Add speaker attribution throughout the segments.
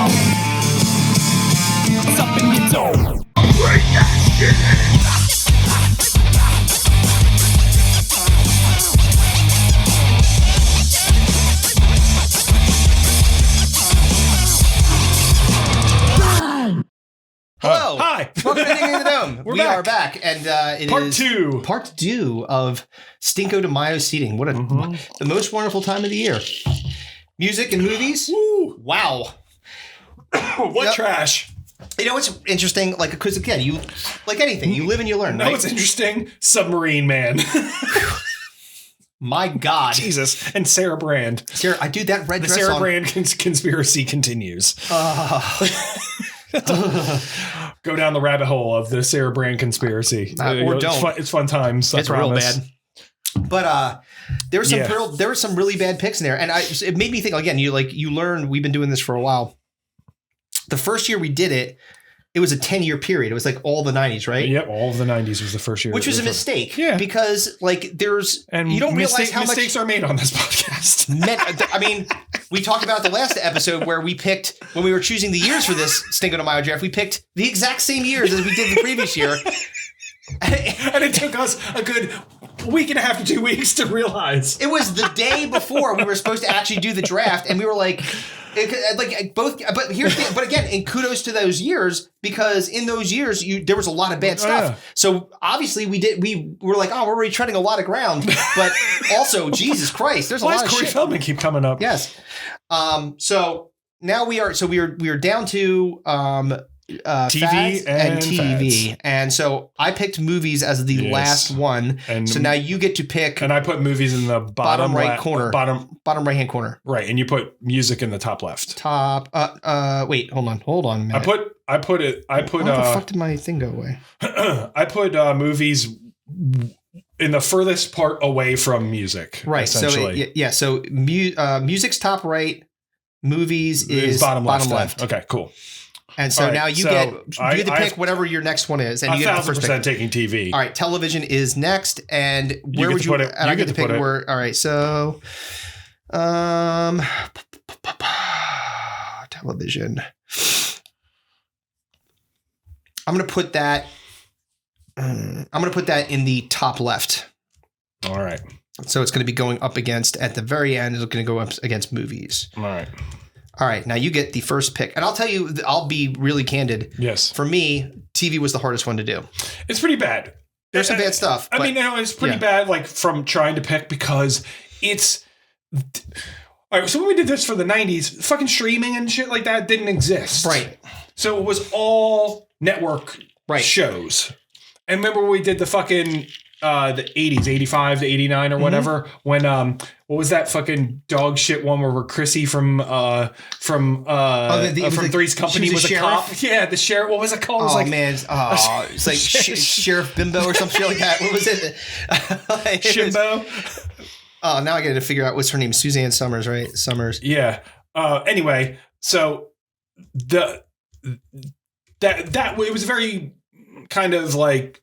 Speaker 1: It's up in your zone. Bring that shit in.
Speaker 2: Hello.
Speaker 3: Hi.
Speaker 2: Welcome to Digging in the Dome. We
Speaker 3: back.
Speaker 2: are back. And it
Speaker 3: Part
Speaker 2: is
Speaker 3: two.
Speaker 2: Part 2 of Stinko de Mayo seating. What the most wonderful time of the year. Music and movies.
Speaker 3: Woo.
Speaker 2: Wow.
Speaker 3: What
Speaker 2: Yep.
Speaker 3: trash.
Speaker 2: You know what's interesting? Like, because again, you like anything, you live and you learn,
Speaker 3: No,
Speaker 2: right?
Speaker 3: it's interesting. Submarine Man.
Speaker 2: My God.
Speaker 3: Jesus. And Sarah Brand.
Speaker 2: Sarah, I do that red
Speaker 3: The
Speaker 2: dress
Speaker 3: Sarah
Speaker 2: on.
Speaker 3: Brand conspiracy continues. Go down the rabbit hole of the Sarah Brand conspiracy.
Speaker 2: Or don't.
Speaker 3: It's fun times.
Speaker 2: It's real bad. But there were some really bad picks in there, and it made me think again. You learn. We've been doing this for a while. The first year we did it, it was a 10-year period. It was like all the 90s, right?
Speaker 3: Yep, all of the 90s was the first year.
Speaker 2: Which was a mistake.
Speaker 3: Yeah.
Speaker 2: Because like you don't realize how
Speaker 3: mistakes are made on this podcast.
Speaker 2: I mean, we talked about the last episode where we picked, when we were choosing the years for this Stinko de Mayo draft, we picked the exact same years as we did the previous year.
Speaker 3: And it took us a good week and a half to 2 weeks to realize.
Speaker 2: It was the day before we were supposed to actually do the draft, and we were like both. But but again, and kudos to those years, because in those years there was a lot of bad stuff.
Speaker 3: Yeah.
Speaker 2: So obviously we were like, oh, we're already treading a lot of ground. But also, Jesus Christ, there's a lot of
Speaker 3: Corey
Speaker 2: shit.
Speaker 3: Feldman keep coming up?
Speaker 2: Yes. So now we are down to
Speaker 3: TV
Speaker 2: fads and TV,
Speaker 3: fads.
Speaker 2: and so I picked movies as the last one. And so now you get to pick.
Speaker 3: And I put movies in the bottom right
Speaker 2: corner, bottom right hand corner.
Speaker 3: Right, and you put music in the top left.
Speaker 2: Top. Wait, hold on a minute.
Speaker 3: I put.
Speaker 2: How the fuck did my thing go away?
Speaker 3: I put movies in the furthest part away from music.
Speaker 2: Right.
Speaker 3: Essentially.
Speaker 2: So music's top right. Movies is
Speaker 3: bottom left. Okay. Cool.
Speaker 2: And so now you get to pick whatever your next one is, and you get the first pick.
Speaker 3: 1,000% taking TV.
Speaker 2: All right, television is next, and where would you put it? And I get to pick where. All right, so, television. I'm gonna put that. I'm gonna put that in the top left.
Speaker 3: All right.
Speaker 2: So it's going to be going up against at the very end. It's going to go up against movies.
Speaker 3: All right.
Speaker 2: All right, now you get the first pick. And I'll tell you, I'll be really candid.
Speaker 3: Yes.
Speaker 2: For me, TV was the hardest one to do.
Speaker 3: It's pretty bad.
Speaker 2: There's some bad stuff.
Speaker 3: I mean, it's pretty bad, like, from trying to pick, because it's... All right, so when we did this for the 90s, fucking streaming and shit like that didn't exist.
Speaker 2: Right.
Speaker 3: So it was all network shows. And remember when we did the fucking... the 80s, 85 to 89 or whatever, when what was that fucking dog shit one where Chrissy from Three's Company was a cop? Yeah, the sheriff. What was it called? It was
Speaker 2: it's like Sheriff Bimbo or some shit like that. What was it?
Speaker 3: Shimbo.
Speaker 2: Now I got to figure out what's her name. Suzanne Summers, right? Summers.
Speaker 3: Yeah. Anyway, so it was very kind of like,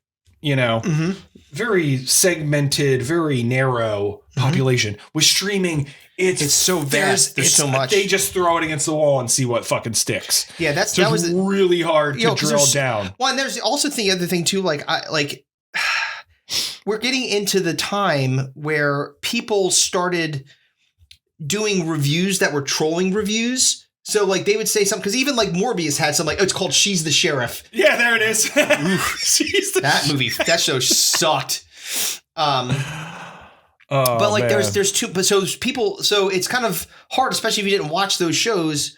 Speaker 3: very segmented, very narrow population. With streaming, it's so vast. There's so much. They just throw it against the wall and see what fucking sticks.
Speaker 2: Yeah, that was
Speaker 3: really hard to drill down.
Speaker 2: Well, and there's also the other thing too. We're getting into the time where people started doing reviews that were trolling reviews. So, they would say something, because even, Morbius had some, it's called She's the Sheriff.
Speaker 3: Yeah, there it is.
Speaker 2: That show sucked. There's two, but so people, so it's kind of hard, especially if you didn't watch those shows.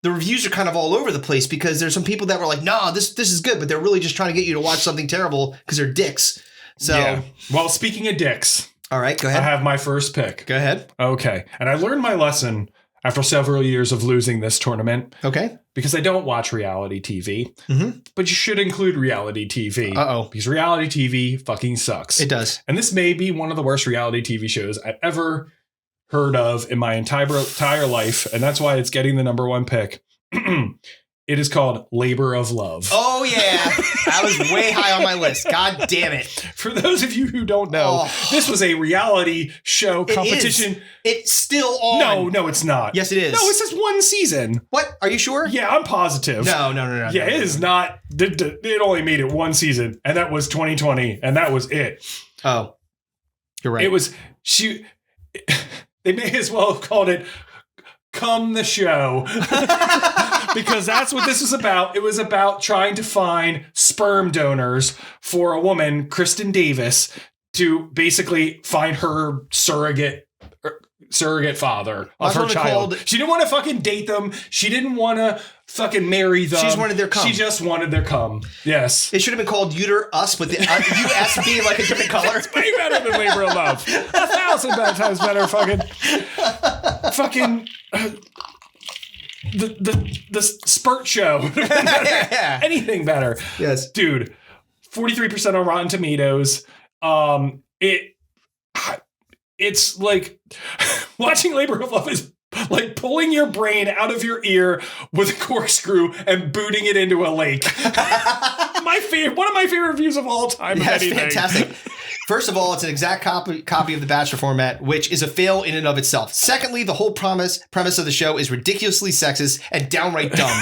Speaker 2: The reviews are kind of all over the place, because there's some people that were like, nah, this is good, but they're really just trying to get you to watch something terrible because they're dicks. So,
Speaker 3: yeah. Well, speaking of dicks.
Speaker 2: All right, go ahead.
Speaker 3: I have my first pick.
Speaker 2: Go ahead.
Speaker 3: Okay. And I learned my lesson after several years of losing this tournament.
Speaker 2: Okay.
Speaker 3: Because I don't watch reality TV.
Speaker 2: Mm-hmm.
Speaker 3: But you should include reality TV.
Speaker 2: Uh-oh.
Speaker 3: Because reality TV fucking sucks.
Speaker 2: It does.
Speaker 3: And this may be one of the worst reality TV shows I've ever heard of in my entire life. And that's why it's getting the number one pick. It is called Labor of Love.
Speaker 2: Oh, yeah. That was way high on my list. God damn it.
Speaker 3: For those of you who don't know, this was a reality show competition.
Speaker 2: It's still on.
Speaker 3: No, it's not.
Speaker 2: Yes, it is.
Speaker 3: No, it's just one season.
Speaker 2: What? Are you sure?
Speaker 3: Yeah, I'm positive.
Speaker 2: No.
Speaker 3: Yeah, it is not. It only made it one season, and that was 2020, and that was it.
Speaker 2: Oh, you're right.
Speaker 3: It was... They may as well have called it Come the Show. Because that's what this was about. It was about trying to find sperm donors for a woman, Kristen Davis, to basically find her surrogate father of her child. She didn't want to fucking date them. She didn't want to fucking marry them.
Speaker 2: She just wanted their cum.
Speaker 3: She just wanted their cum. Yes.
Speaker 2: It should have been called Uter Us, but the US being like a different color.
Speaker 3: It's way better than Labor of Love. 1,000 times better. Fucking. The spurt show. Anything better.
Speaker 2: Yes.
Speaker 3: Dude, 43% on Rotten Tomatoes. It's like watching Labor of Love is like pulling your brain out of your ear with a corkscrew and booting it into a lake. One of my favorite reviews of all time.
Speaker 2: That's fantastic. First of all, it's an exact copy of the Bachelor format, which is a fail in and of itself. Secondly, the whole premise of the show is ridiculously sexist and downright dumb.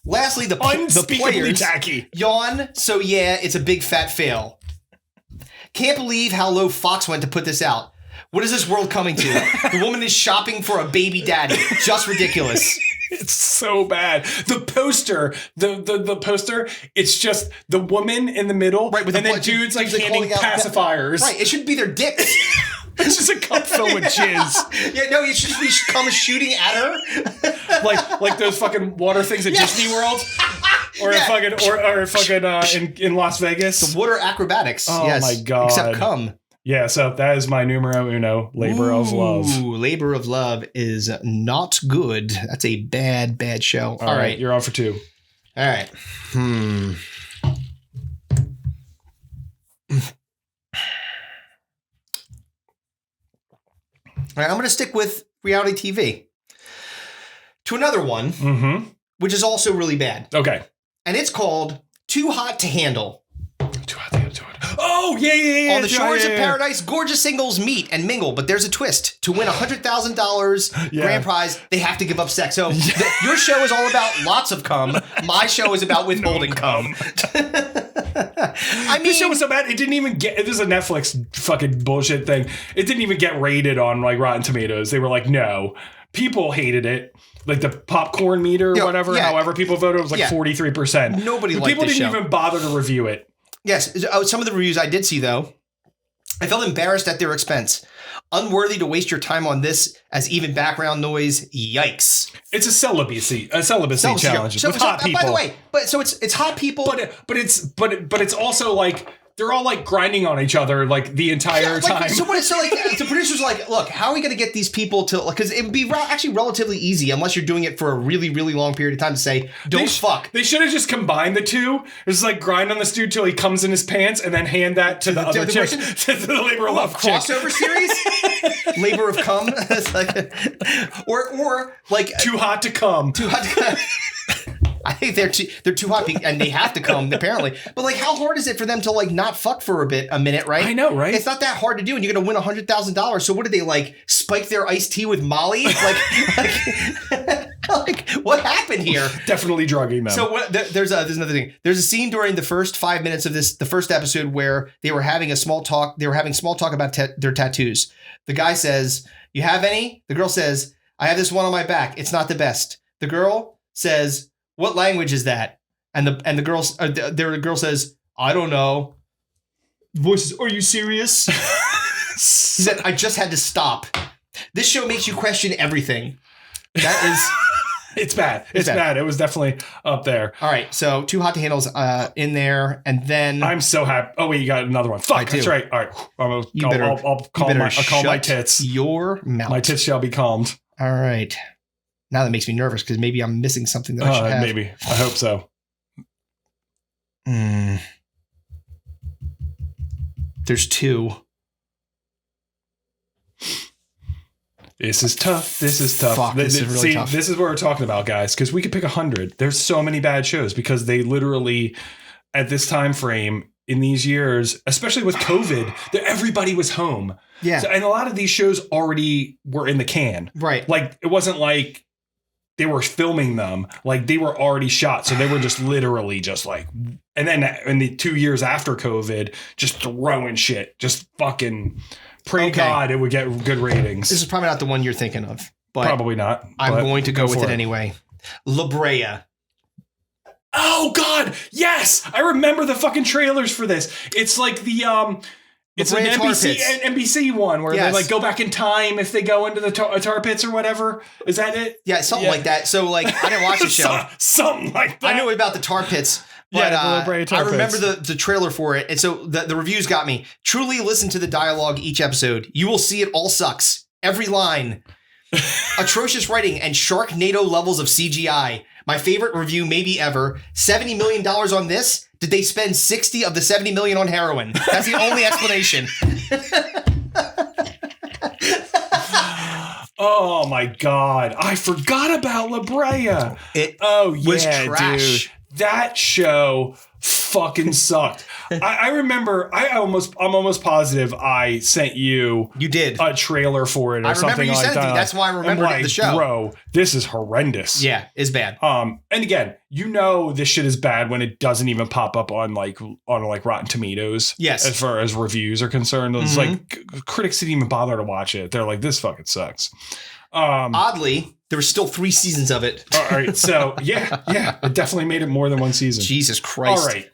Speaker 2: Lastly, the players
Speaker 3: tacky.
Speaker 2: Yawn. So yeah, it's a big fat fail. Can't believe how low Fox went to put this out. What is this world coming to? The woman is shopping for a baby daddy. Just ridiculous.
Speaker 3: It's so bad. The poster, the poster, it's just the woman in the middle, right? And then dudes like handing pacifiers.
Speaker 2: Right. It should be their dicks.
Speaker 3: It's just a cup filled with jizz.
Speaker 2: Yeah, no, you should be come shooting at her.
Speaker 3: like those fucking water things at Disney World. Or in Las Vegas.
Speaker 2: The water acrobatics.
Speaker 3: Oh my God.
Speaker 2: Except cum.
Speaker 3: Yeah, so that is my numero uno, Labor of Love.
Speaker 2: Labor of Love is not good. That's a bad show. All right.
Speaker 3: You're on for 2.
Speaker 2: All right. All right, I'm going to stick with reality TV. To another one, which is also really bad.
Speaker 3: Okay.
Speaker 2: And it's called Too Hot to Handle.
Speaker 3: Oh, yeah.
Speaker 2: On the shores of paradise, gorgeous singles meet and mingle, but there's a twist. To win $100,000 grand prize, they have to give up sex. So your show is all about lots of cum. My show is about withholding cum. I mean,
Speaker 3: this show was so bad, it didn't even get... This is a Netflix fucking bullshit thing. It didn't even get rated on like Rotten Tomatoes. They were like, no. People hated it. Like the popcorn meter or whatever, however people voted, it was like 43%.
Speaker 2: Nobody liked
Speaker 3: People
Speaker 2: this
Speaker 3: didn't
Speaker 2: show.
Speaker 3: even bother to review it.
Speaker 2: Yes. Some of the reviews I did see, though, I felt embarrassed at their expense. Unworthy to waste your time on this as even background noise. Yikes.
Speaker 3: It's a celibacy challenge with hot people.
Speaker 2: By the way, it's hot people.
Speaker 3: But it's also like they're all like grinding on each other like the entire time.
Speaker 2: So the producers are like, look, how are we going to get these people to, because it would be actually relatively easy unless you're doing it for a really, really long period of time to say, don't fuck.
Speaker 3: They should have just combined the two. It's like grind on this dude till he comes in his pants and then hand that to the other chick. To the Labor of Love
Speaker 2: crossover series? Labor of Cum? It's like, or like
Speaker 3: Too Hot to Come.
Speaker 2: Too Hot to Come. I think they're too hot and they have to come apparently. But like, how hard is it for them to like not fuck for a minute, right?
Speaker 3: I know, right?
Speaker 2: It's not that hard to do, and you're gonna win $100,000. So what did they like spike their iced tea with Molly? Like what happened here?
Speaker 3: Definitely drugging them.
Speaker 2: So there's another thing. There's a scene during the first 5 minutes of the first episode where they were having small talk about their tattoos. The guy says, "You have any?" The girl says, "I have this one on my back. It's not the best." The girl says, "What language is that?" And the girl says, "I don't know." Voices, "Are you serious?" He said, "I just had to stop." This show makes you question everything. That is,
Speaker 3: it's bad. It's bad. It was definitely up there.
Speaker 2: All right, so Too Hot to Handle's in there, and then
Speaker 3: I'm so happy. Oh wait, you got another one. Fuck, that's right. All right, I'll calm my tits.
Speaker 2: Your mouth.
Speaker 3: My tits shall be calmed.
Speaker 2: All right. Now that makes me nervous because maybe I'm missing something that I should have.
Speaker 3: Maybe. I hope so.
Speaker 2: There's 2.
Speaker 3: This is tough.
Speaker 2: Fuck, this is really tough.
Speaker 3: This is what we're talking about, guys, because we could pick 100. There's so many bad shows because they literally, at this time frame in these years, especially with COVID, everybody was home.
Speaker 2: Yeah.
Speaker 3: And a lot of these shows already were in the can.
Speaker 2: Right.
Speaker 3: Like, it wasn't like they were filming them. Like, they were already shot. So they were just literally just like, and then in the 2 years after COVID, just throwing shit, just fucking... Pray God it would get good ratings.
Speaker 2: This is probably not the one you're thinking of. But
Speaker 3: probably not.
Speaker 2: I'm going to go with it anyway. La Brea.
Speaker 3: Oh God, yes! I remember the fucking trailers for this. It's like the it's an NBC one where they like go back in time if they go into the tar pits or whatever. Is that it?
Speaker 2: Yeah, something like that. So like I didn't watch the show.
Speaker 3: Something like that.
Speaker 2: I knew about the tar pits. But I remember the trailer for it. And so the reviews got me. Truly listen to the dialogue each episode. You will see it all sucks. Every line. Atrocious writing and Sharknado levels of CGI. My favorite review maybe ever. $70 million on this? Did they spend 60 of the 70 million on heroin? That's the only explanation.
Speaker 3: Oh my God. I forgot about La Brea.
Speaker 2: It was trash.
Speaker 3: Dude. That show fucking sucked. I remember. I'm almost positive I sent you.
Speaker 2: You did
Speaker 3: a trailer for it or something like that. I remember you sent it to me.
Speaker 2: That's why I remember the show.
Speaker 3: Bro, this is horrendous.
Speaker 2: Yeah, it's bad.
Speaker 3: And again, this shit is bad when it doesn't even pop up on Rotten Tomatoes.
Speaker 2: Yes,
Speaker 3: as far as reviews are concerned, it's like critics didn't even bother to watch it. They're like, this fucking sucks.
Speaker 2: Oddly, there were still 3 seasons of it.
Speaker 3: All right. So yeah, it definitely made it more than one season.
Speaker 2: Jesus Christ.
Speaker 3: All right.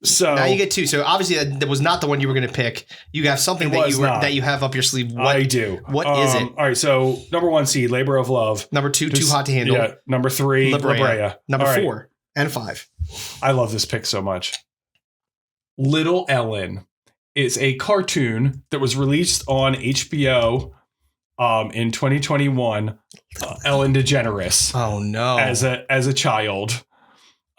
Speaker 3: So
Speaker 2: now you get 2. So obviously that was not the one you were going to pick. You have something that you have up your sleeve.
Speaker 3: I do.
Speaker 2: What is it?
Speaker 3: All right. So number 1 seed, Labor of Love.
Speaker 2: Number 2, Too Hot to Handle.
Speaker 3: Yeah. Number 3, La Brea.
Speaker 2: Number 4 and 5.
Speaker 3: I love this pick so much. Little Ellen is a cartoon that was released on HBO in 2021. Ellen DeGeneres.
Speaker 2: Oh no!
Speaker 3: As a child.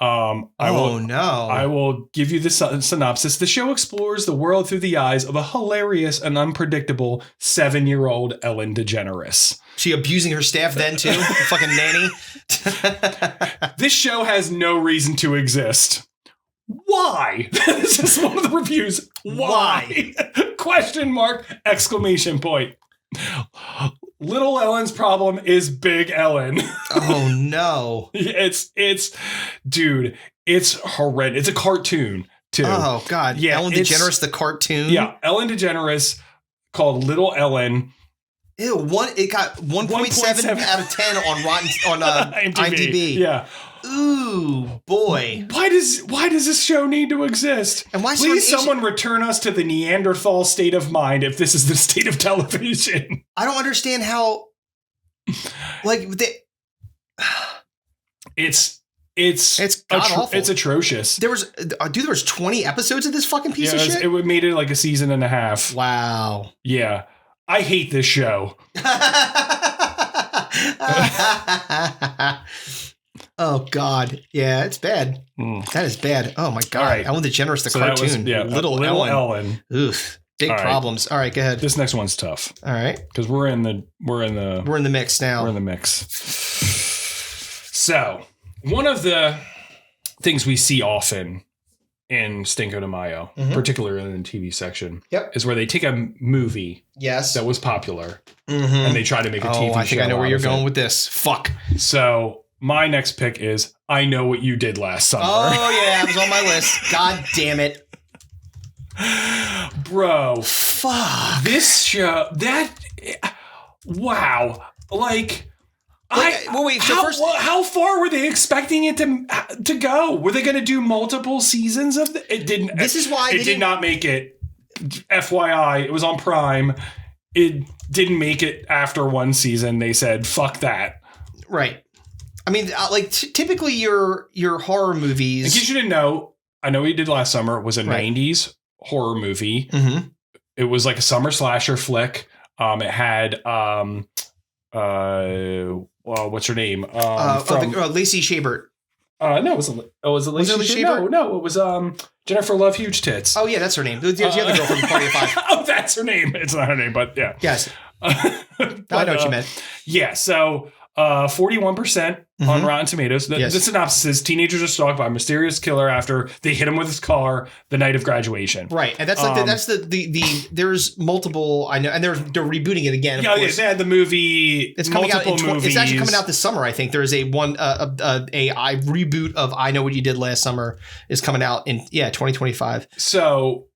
Speaker 3: I will give you the synopsis. The show explores the world through the eyes of a hilarious and unpredictable 7-year-old Ellen DeGeneres.
Speaker 2: She abusing her staff then too? Fucking nanny.
Speaker 3: This show has no reason to exist. Why? This is one of the reviews. Why? Question mark! Exclamation point. Little Ellen's problem is Big Ellen.
Speaker 2: Oh no.
Speaker 3: It's horrendous. It's a cartoon too.
Speaker 2: Oh God. Yeah. Ellen DeGeneres, the cartoon.
Speaker 3: Yeah. Ellen DeGeneres called Little Ellen.
Speaker 2: Ew, it got 1.7 out of 10 on IMDb.
Speaker 3: Yeah.
Speaker 2: Ooh, boy.
Speaker 3: Why does this show need to exist? And why please someone return us to the Neanderthal state of mind if this is the state of television.
Speaker 2: I don't understand how
Speaker 3: it's
Speaker 2: awful.
Speaker 3: It's atrocious.
Speaker 2: There was 20 episodes of this fucking piece of shit.
Speaker 3: It made it like a season and a half.
Speaker 2: Wow.
Speaker 3: Yeah. I hate this show.
Speaker 2: Oh God, yeah, it's bad. That is bad. Oh my God, right. Ellen DeGeneres, the cartoon, Little Ellen. Oof, big problems. All right, go ahead.
Speaker 3: This next one's tough.
Speaker 2: All right,
Speaker 3: because we're in the
Speaker 2: mix now.
Speaker 3: We're in the mix. So one of the things we see often in Stinko de Mayo, particularly in the TV section, is where they take a movie that was popular and they try to make a TV show.
Speaker 2: I think I know where you're going with this. Fuck.
Speaker 3: So my next pick is I Know What You Did Last Summer.
Speaker 2: Oh yeah, it was on my list. God damn it.
Speaker 3: Bro.
Speaker 2: Fuck.
Speaker 3: This show, wow. Like... how far were they expecting it to go? Were they going to do multiple seasons of it? Didn't.
Speaker 2: This is why
Speaker 3: it did not make it. FYI, it was on Prime. It didn't make it after one season. They said, "Fuck that."
Speaker 2: Right. I mean, typically your horror movies.
Speaker 3: In case you didn't know, I Know What You Did Last Summer was a 90s horror movie. Mm-hmm. It was like a summer slasher flick. It had what's her name?
Speaker 2: Lacey Chabert.
Speaker 3: No, it was Lacey Chabert? No, it was Jennifer Love Huge Tits.
Speaker 2: Oh yeah, that's her name. The other girl from Party of Five.
Speaker 3: Oh, that's her name. It's not her name, but yeah.
Speaker 2: Yes.
Speaker 3: But,
Speaker 2: I know what you meant.
Speaker 3: Yeah, so 41% on Rotten Tomatoes. The synopsis is teenagers are stalked by a mysterious killer after they hit him with his car the night of graduation.
Speaker 2: Right, and that's like that's the there's multiple. I know, and they're rebooting it again.
Speaker 3: Yeah, they had the movie.
Speaker 2: It's coming out. It's actually coming out this summer. I think there's a reboot of I Know What You Did Last Summer is coming out in 2025.
Speaker 3: So,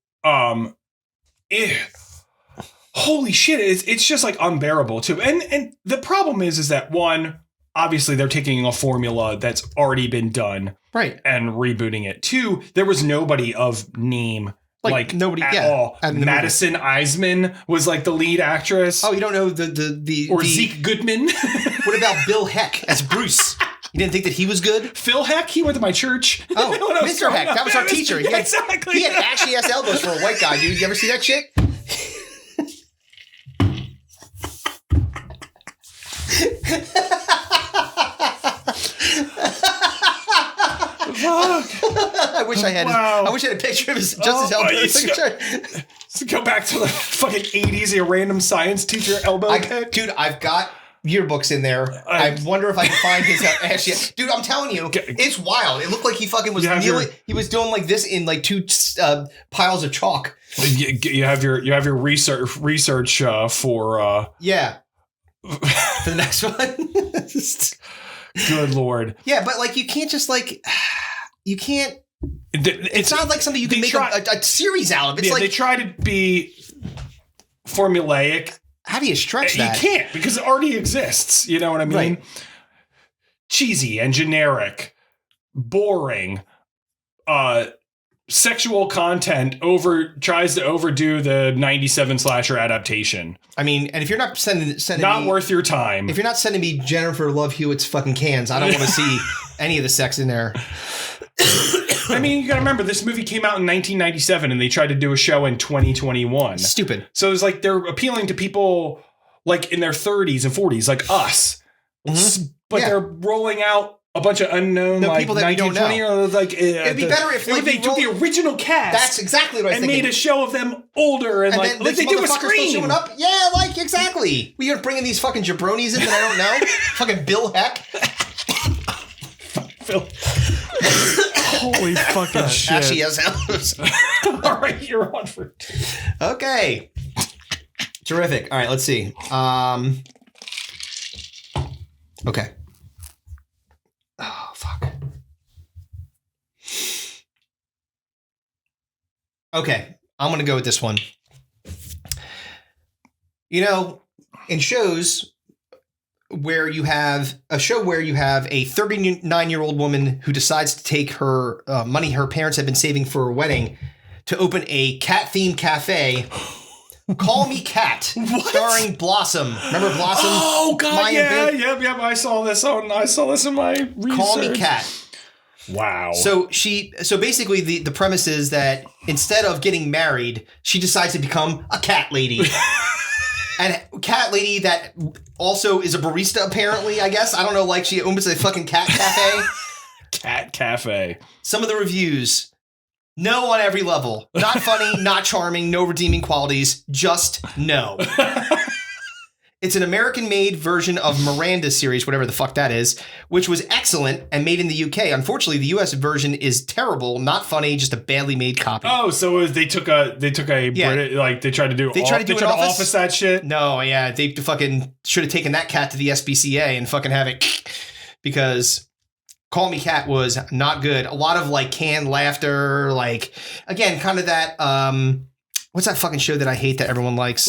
Speaker 3: holy shit, it's just like unbearable too. And the problem is that one, obviously they're taking a formula that's already been done,
Speaker 2: right, and
Speaker 3: rebooting it. Two, there was nobody of name. Like nobody at all. Madison Eisman was like the lead actress.
Speaker 2: Oh, you don't know the
Speaker 3: Zeke Goodman.
Speaker 2: What about Bill Heck as Bruce? You didn't think that he was good?
Speaker 3: Phil Heck, he went to my church.
Speaker 2: Oh, Mr. Heck, that was our teacher.
Speaker 3: Exactly.
Speaker 2: He had ashy ass elbows for a white guy, dude. You ever see that shit? I wish I had. I wish I had a picture of his elbows.
Speaker 3: Let's go back to the fucking 80s. A random science teacher elbow pick.
Speaker 2: Dude, I've got yearbooks in there. I wonder if I can find his ashy. Dude, I'm telling you, it's wild. It looked like he fucking was kneeling. He was doing like this in like two piles of chalk.
Speaker 3: You have your research for for
Speaker 2: the next one.
Speaker 3: Good Lord.
Speaker 2: Yeah, but like you can't just like you can't. It's not like something you can make a series out of. It's like
Speaker 3: they try to be formulaic.
Speaker 2: How do you stretch that?
Speaker 3: You can't because it already exists. You know what I mean? Right. Cheesy and generic, boring. Sexual content tries to overdo the 97 slasher adaptation.
Speaker 2: I mean, and if you're not sending
Speaker 3: not
Speaker 2: me,
Speaker 3: worth your time.
Speaker 2: If you're not sending me Jennifer Love Hewitt's fucking cans, I don't want to see any of the sex in there.
Speaker 3: I mean, you gotta remember this movie came out in 1997 and they tried to do a show in 2021.
Speaker 2: Stupid.
Speaker 3: So it's like they're appealing to people like in their 30s and 40s, like us. Mm-hmm. But they're rolling out a bunch of unknown like
Speaker 2: people that we don't know.
Speaker 3: Like,
Speaker 2: it'd be better if like,
Speaker 3: they took the original cast.
Speaker 2: That's exactly what I was thinking.
Speaker 3: And made a show of them older and like they do a Scream.
Speaker 2: Up. Yeah, like exactly. We are bringing these fucking jabronis in that I don't know. Fucking Bill Heck.
Speaker 3: Phil. Holy fucking shit.
Speaker 2: Ashy as hell.
Speaker 3: All right, you're on for two.
Speaker 2: Okay. Terrific. All right, let's see. Okay. Oh, fuck. Okay, I'm going to go with this one. You know, in shows where you have a 39-year-old woman who decides to take her money her parents have been saving for a wedding to open a cat-themed cafe. Call Me Cat, starring Blossom. Remember Blossom?
Speaker 3: Oh God, yep. I saw this in my research.
Speaker 2: Call Me Cat.
Speaker 3: Wow.
Speaker 2: So basically the premise is that instead of getting married, she decides to become a cat lady. And cat lady that also is a barista, apparently, I guess. I don't know, like she opens a fucking cat cafe.
Speaker 3: Cat cafe.
Speaker 2: Some of the reviews. No on every level. Not funny, not charming, no redeeming qualities. Just no. It's an American-made version of Miranda's series, whatever the fuck that is, which was excellent and made in the UK. Unfortunately, the US version is terrible, not funny, just a badly made copy.
Speaker 3: Oh, so they took a British, like they tried to do Office that shit?
Speaker 2: No, yeah, they fucking should have taken that cat to the SPCA and fucking have it because Call Me Cat was not good. A lot of like canned laughter, like again, kind of that what's that fucking show that I hate that everyone likes?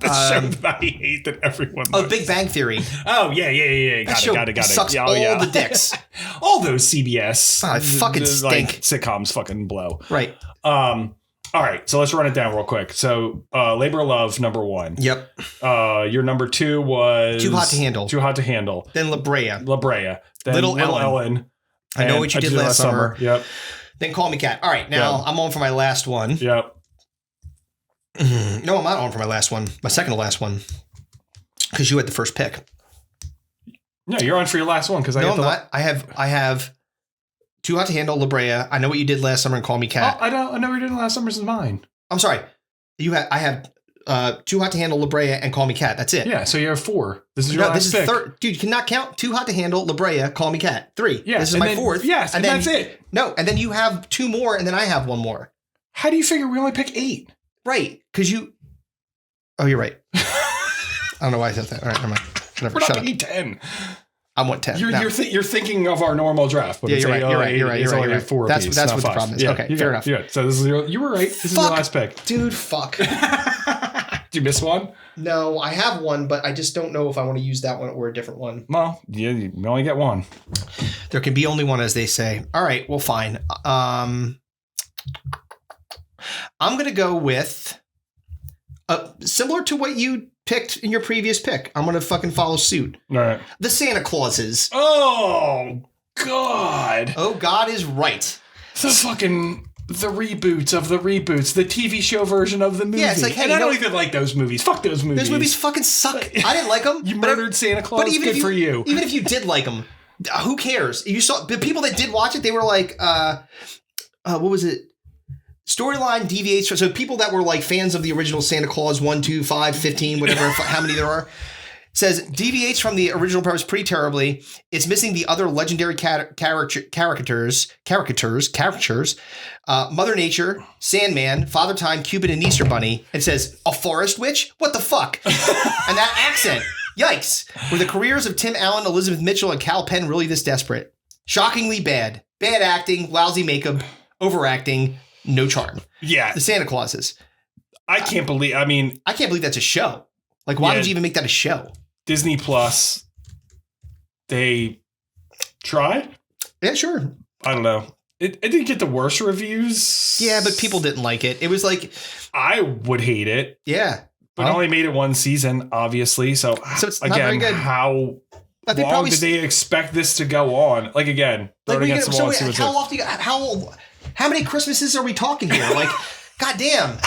Speaker 3: The show that I hate that everyone likes.
Speaker 2: Oh, Big Bang Theory.
Speaker 3: Oh, yeah. Got it.
Speaker 2: Sucks all the dicks.
Speaker 3: All those CBS.
Speaker 2: Fucking stink.
Speaker 3: Like, sitcoms fucking blow.
Speaker 2: Right.
Speaker 3: All right, so let's run it down real quick. So, Labor of Love, number 1.
Speaker 2: Yep.
Speaker 3: Your number 2 was
Speaker 2: Too Hot to Handle. Then La Brea.
Speaker 3: Then Little Ellen.
Speaker 2: I Know What You Did Last Summer.
Speaker 3: Yep.
Speaker 2: Then Call Me Cat. All right, now I'm on for my last one.
Speaker 3: Yep.
Speaker 2: No, I'm not on for my last one. My second to last one. Because you had the first pick.
Speaker 3: No, you're on for your last one. Because
Speaker 2: I'm not. I have Too Hot to Handle, La Brea. I Know What You Did Last Summer, and Call Me Cat.
Speaker 3: I Know What You Did Last Summer is mine.
Speaker 2: I'm sorry. I have Too Hot to Handle, La Brea, and Call Me Cat. That's it.
Speaker 3: Yeah, so you have 4. This is your last
Speaker 2: this is
Speaker 3: pick.
Speaker 2: third. Dude, you cannot count Too Hot to Handle, La Brea, Call Me Cat. 3.
Speaker 3: Yeah,
Speaker 2: this is my 4th.
Speaker 3: Yes, and then, that's it.
Speaker 2: No, and then you have 2 more, and then I have 1 more.
Speaker 3: How do you figure we only pick 8?
Speaker 2: Right, because you... Oh, you're right. I don't know why I said that. All right, never mind. Whatever,
Speaker 3: We're not picking 10.
Speaker 2: I want 10.
Speaker 3: You're thinking of our normal draft.
Speaker 2: Yeah, you're right. You're right.
Speaker 3: 4
Speaker 2: that's
Speaker 3: piece,
Speaker 2: what the
Speaker 3: 5.
Speaker 2: problem is.
Speaker 3: Yeah,
Speaker 2: Okay, fair enough.
Speaker 3: Yeah. So this is you were right. This is your last pick.
Speaker 2: Dude, fuck.
Speaker 3: Did you miss one?
Speaker 2: No, I have one, but I just don't know if I want to use that one or a different one.
Speaker 3: Well, yeah, you only get one.
Speaker 2: There can be only one, as they say. All right, well, fine. I'm going to go with similar to what you picked in your previous pick. I'm going to fucking follow suit.
Speaker 3: All right.
Speaker 2: The Santa Clauses.
Speaker 3: Oh, God.
Speaker 2: Oh, God is right.
Speaker 3: The reboots of the reboots, the TV show version of the movie.
Speaker 2: Yeah, it's like, hey,
Speaker 3: and I don't even like those movies. Fuck those movies.
Speaker 2: Those movies fucking suck. I didn't like them.
Speaker 3: You murdered Santa Claus. But even for you.
Speaker 2: Even if you did like them, who cares? You saw the people that did watch it. They were like, what was it? Storyline deviates. So people that were like fans of the original Santa Claus 1, 2, 5, 15, whatever, how many there are. Says deviates from the original premise pretty terribly. It's missing the other legendary caricatures, Mother Nature, Sandman, Father Time, Cupid, and Easter Bunny. It says a forest witch. What the fuck? And that accent, yikes! Were the careers of Tim Allen, Elizabeth Mitchell, and Cal Penn really this desperate? Shockingly bad. Bad acting, lousy makeup, overacting, no charm.
Speaker 3: Yeah,
Speaker 2: the Santa Clauses.
Speaker 3: I can't believe
Speaker 2: that's a show. Like, why would you even make that a show?
Speaker 3: Disney Plus, they tried?
Speaker 2: Yeah, sure.
Speaker 3: I don't know. It didn't get the worst reviews.
Speaker 2: Yeah, but people didn't like it. It was like...
Speaker 3: I would hate it.
Speaker 2: Yeah.
Speaker 3: But only made it 1 season, obviously. So it's
Speaker 2: again, not very good.
Speaker 3: How long did they expect this to go on? Like, again, throw it against the wall and see what's
Speaker 2: how many Christmases are we talking here? Like, goddamn.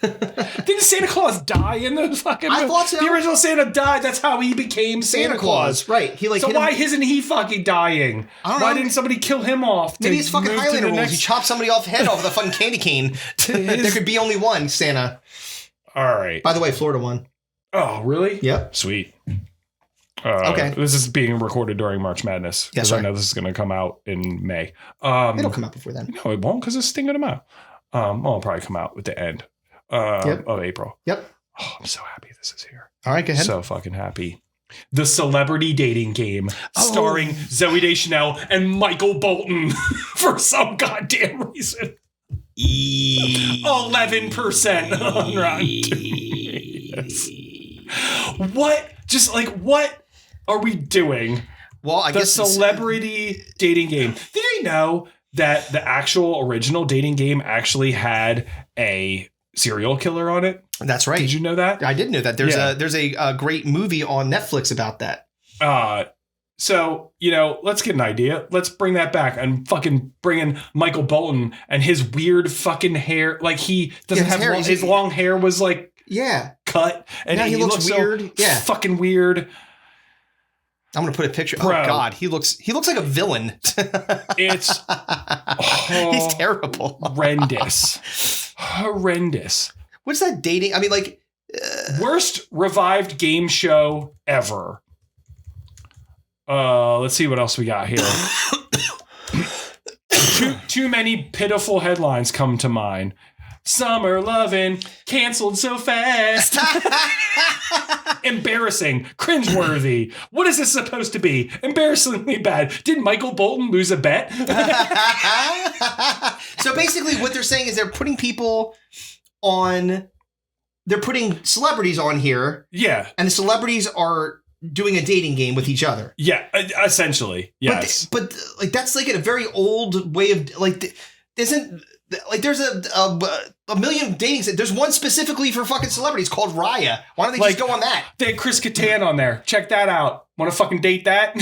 Speaker 3: Didn't Santa Claus die in the fucking movie?
Speaker 2: I thought so.
Speaker 3: The original Santa died. That's how he became Santa Claus.
Speaker 2: Right.
Speaker 3: So why isn't he fucking dying?
Speaker 2: I don't know.
Speaker 3: Why didn't somebody kill him off?
Speaker 2: Maybe it's fucking Highlander rules. You chop somebody off the head off with a fucking candy cane. There could be only one Santa.
Speaker 3: All right.
Speaker 2: By the way, Florida won.
Speaker 3: Oh, really?
Speaker 2: Yep.
Speaker 3: Sweet.
Speaker 2: Okay.
Speaker 3: This is being recorded during March Madness.
Speaker 2: Yes,
Speaker 3: I know this is going to come out in May.
Speaker 2: It'll come out before then.
Speaker 3: No, it won't because it's Stinko de Mayo. It'll probably come out with the end of April.
Speaker 2: Yep.
Speaker 3: Oh, I'm so happy this is here.
Speaker 2: All right, go ahead.
Speaker 3: So fucking happy. The Celebrity Dating Game, starring Zooey Deschanel and Michael Bolton for some goddamn reason. 11% on Rotten Tomatoes. What? Just like, what are we doing?
Speaker 2: Well, I guess
Speaker 3: the Celebrity Dating Game. Did you know that the actual original dating game actually had a serial killer on it?
Speaker 2: That's right.
Speaker 3: Did you know that?
Speaker 2: I did know that. There's a great movie on Netflix about that.
Speaker 3: So, let's get an idea. Let's bring that back and fucking bring in Michael Bolton and his weird fucking hair. Like, he doesn't have his long hair was like cut. And
Speaker 2: he looks weird.
Speaker 3: So fucking weird.
Speaker 2: I'm gonna put a picture.
Speaker 3: Bro.
Speaker 2: Oh God, he looks like a villain.
Speaker 3: It's
Speaker 2: he's terrible.
Speaker 3: Horrendous.
Speaker 2: What's that dating? I mean, like
Speaker 3: worst revived game show ever. Let's see what else we got here. Too many pitiful headlines come to mind. Summer lovin' canceled so fast. Embarrassing. Cringeworthy. What is this supposed to be? Embarrassingly bad. Did Michael Bolton lose a bet?
Speaker 2: So basically what they're saying is they're putting celebrities on here.
Speaker 3: Yeah.
Speaker 2: And the celebrities are doing a dating game with each other.
Speaker 3: Yeah, essentially. Yes.
Speaker 2: But like that's like a very old way of like isn't like there's a million dating. There's one specifically for fucking celebrities called Raya. Why don't they just go on that?
Speaker 3: They had Chris Kattan on there. Check that out. Want to fucking date that?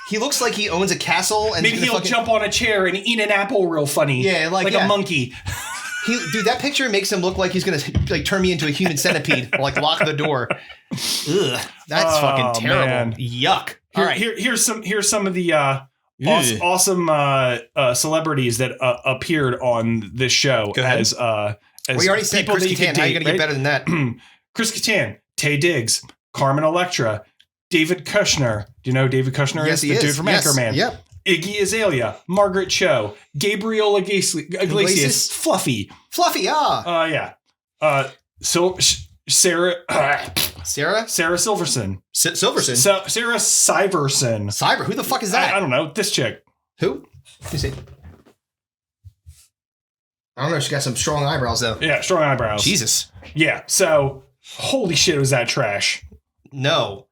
Speaker 2: He looks like he owns a castle, and
Speaker 3: maybe he'll jump on a chair and eat an apple real funny.
Speaker 2: Yeah, like
Speaker 3: a monkey.
Speaker 2: Dude, that picture makes him look like he's gonna like turn me into a human centipede or like lock the door. Ugh, that's fucking terrible. Man. Yuck. All right,
Speaker 3: here's some of the awesome celebrities that appeared on this show
Speaker 2: Well, you already said Chris Kattan. How are you going to get better than that?
Speaker 3: Chris Kattan, Taye Diggs, Carmen Electra, David Kushner. Do you know who David Kushner is? The dude from Anchorman. Yep. Iggy Azalea, Margaret Cho, Gabriel Iglesias, Fluffy.
Speaker 2: Fluffy,
Speaker 3: yeah. So Sarah Silverson.
Speaker 2: Silverson?
Speaker 3: Sarah Syverson.
Speaker 2: Cyber? Who the fuck is that?
Speaker 3: I don't know. This chick.
Speaker 2: Who? Let me see. I don't know. She got some strong eyebrows, though.
Speaker 3: Yeah, strong eyebrows.
Speaker 2: Jesus.
Speaker 3: Yeah. So, holy shit, was that trash?
Speaker 2: No.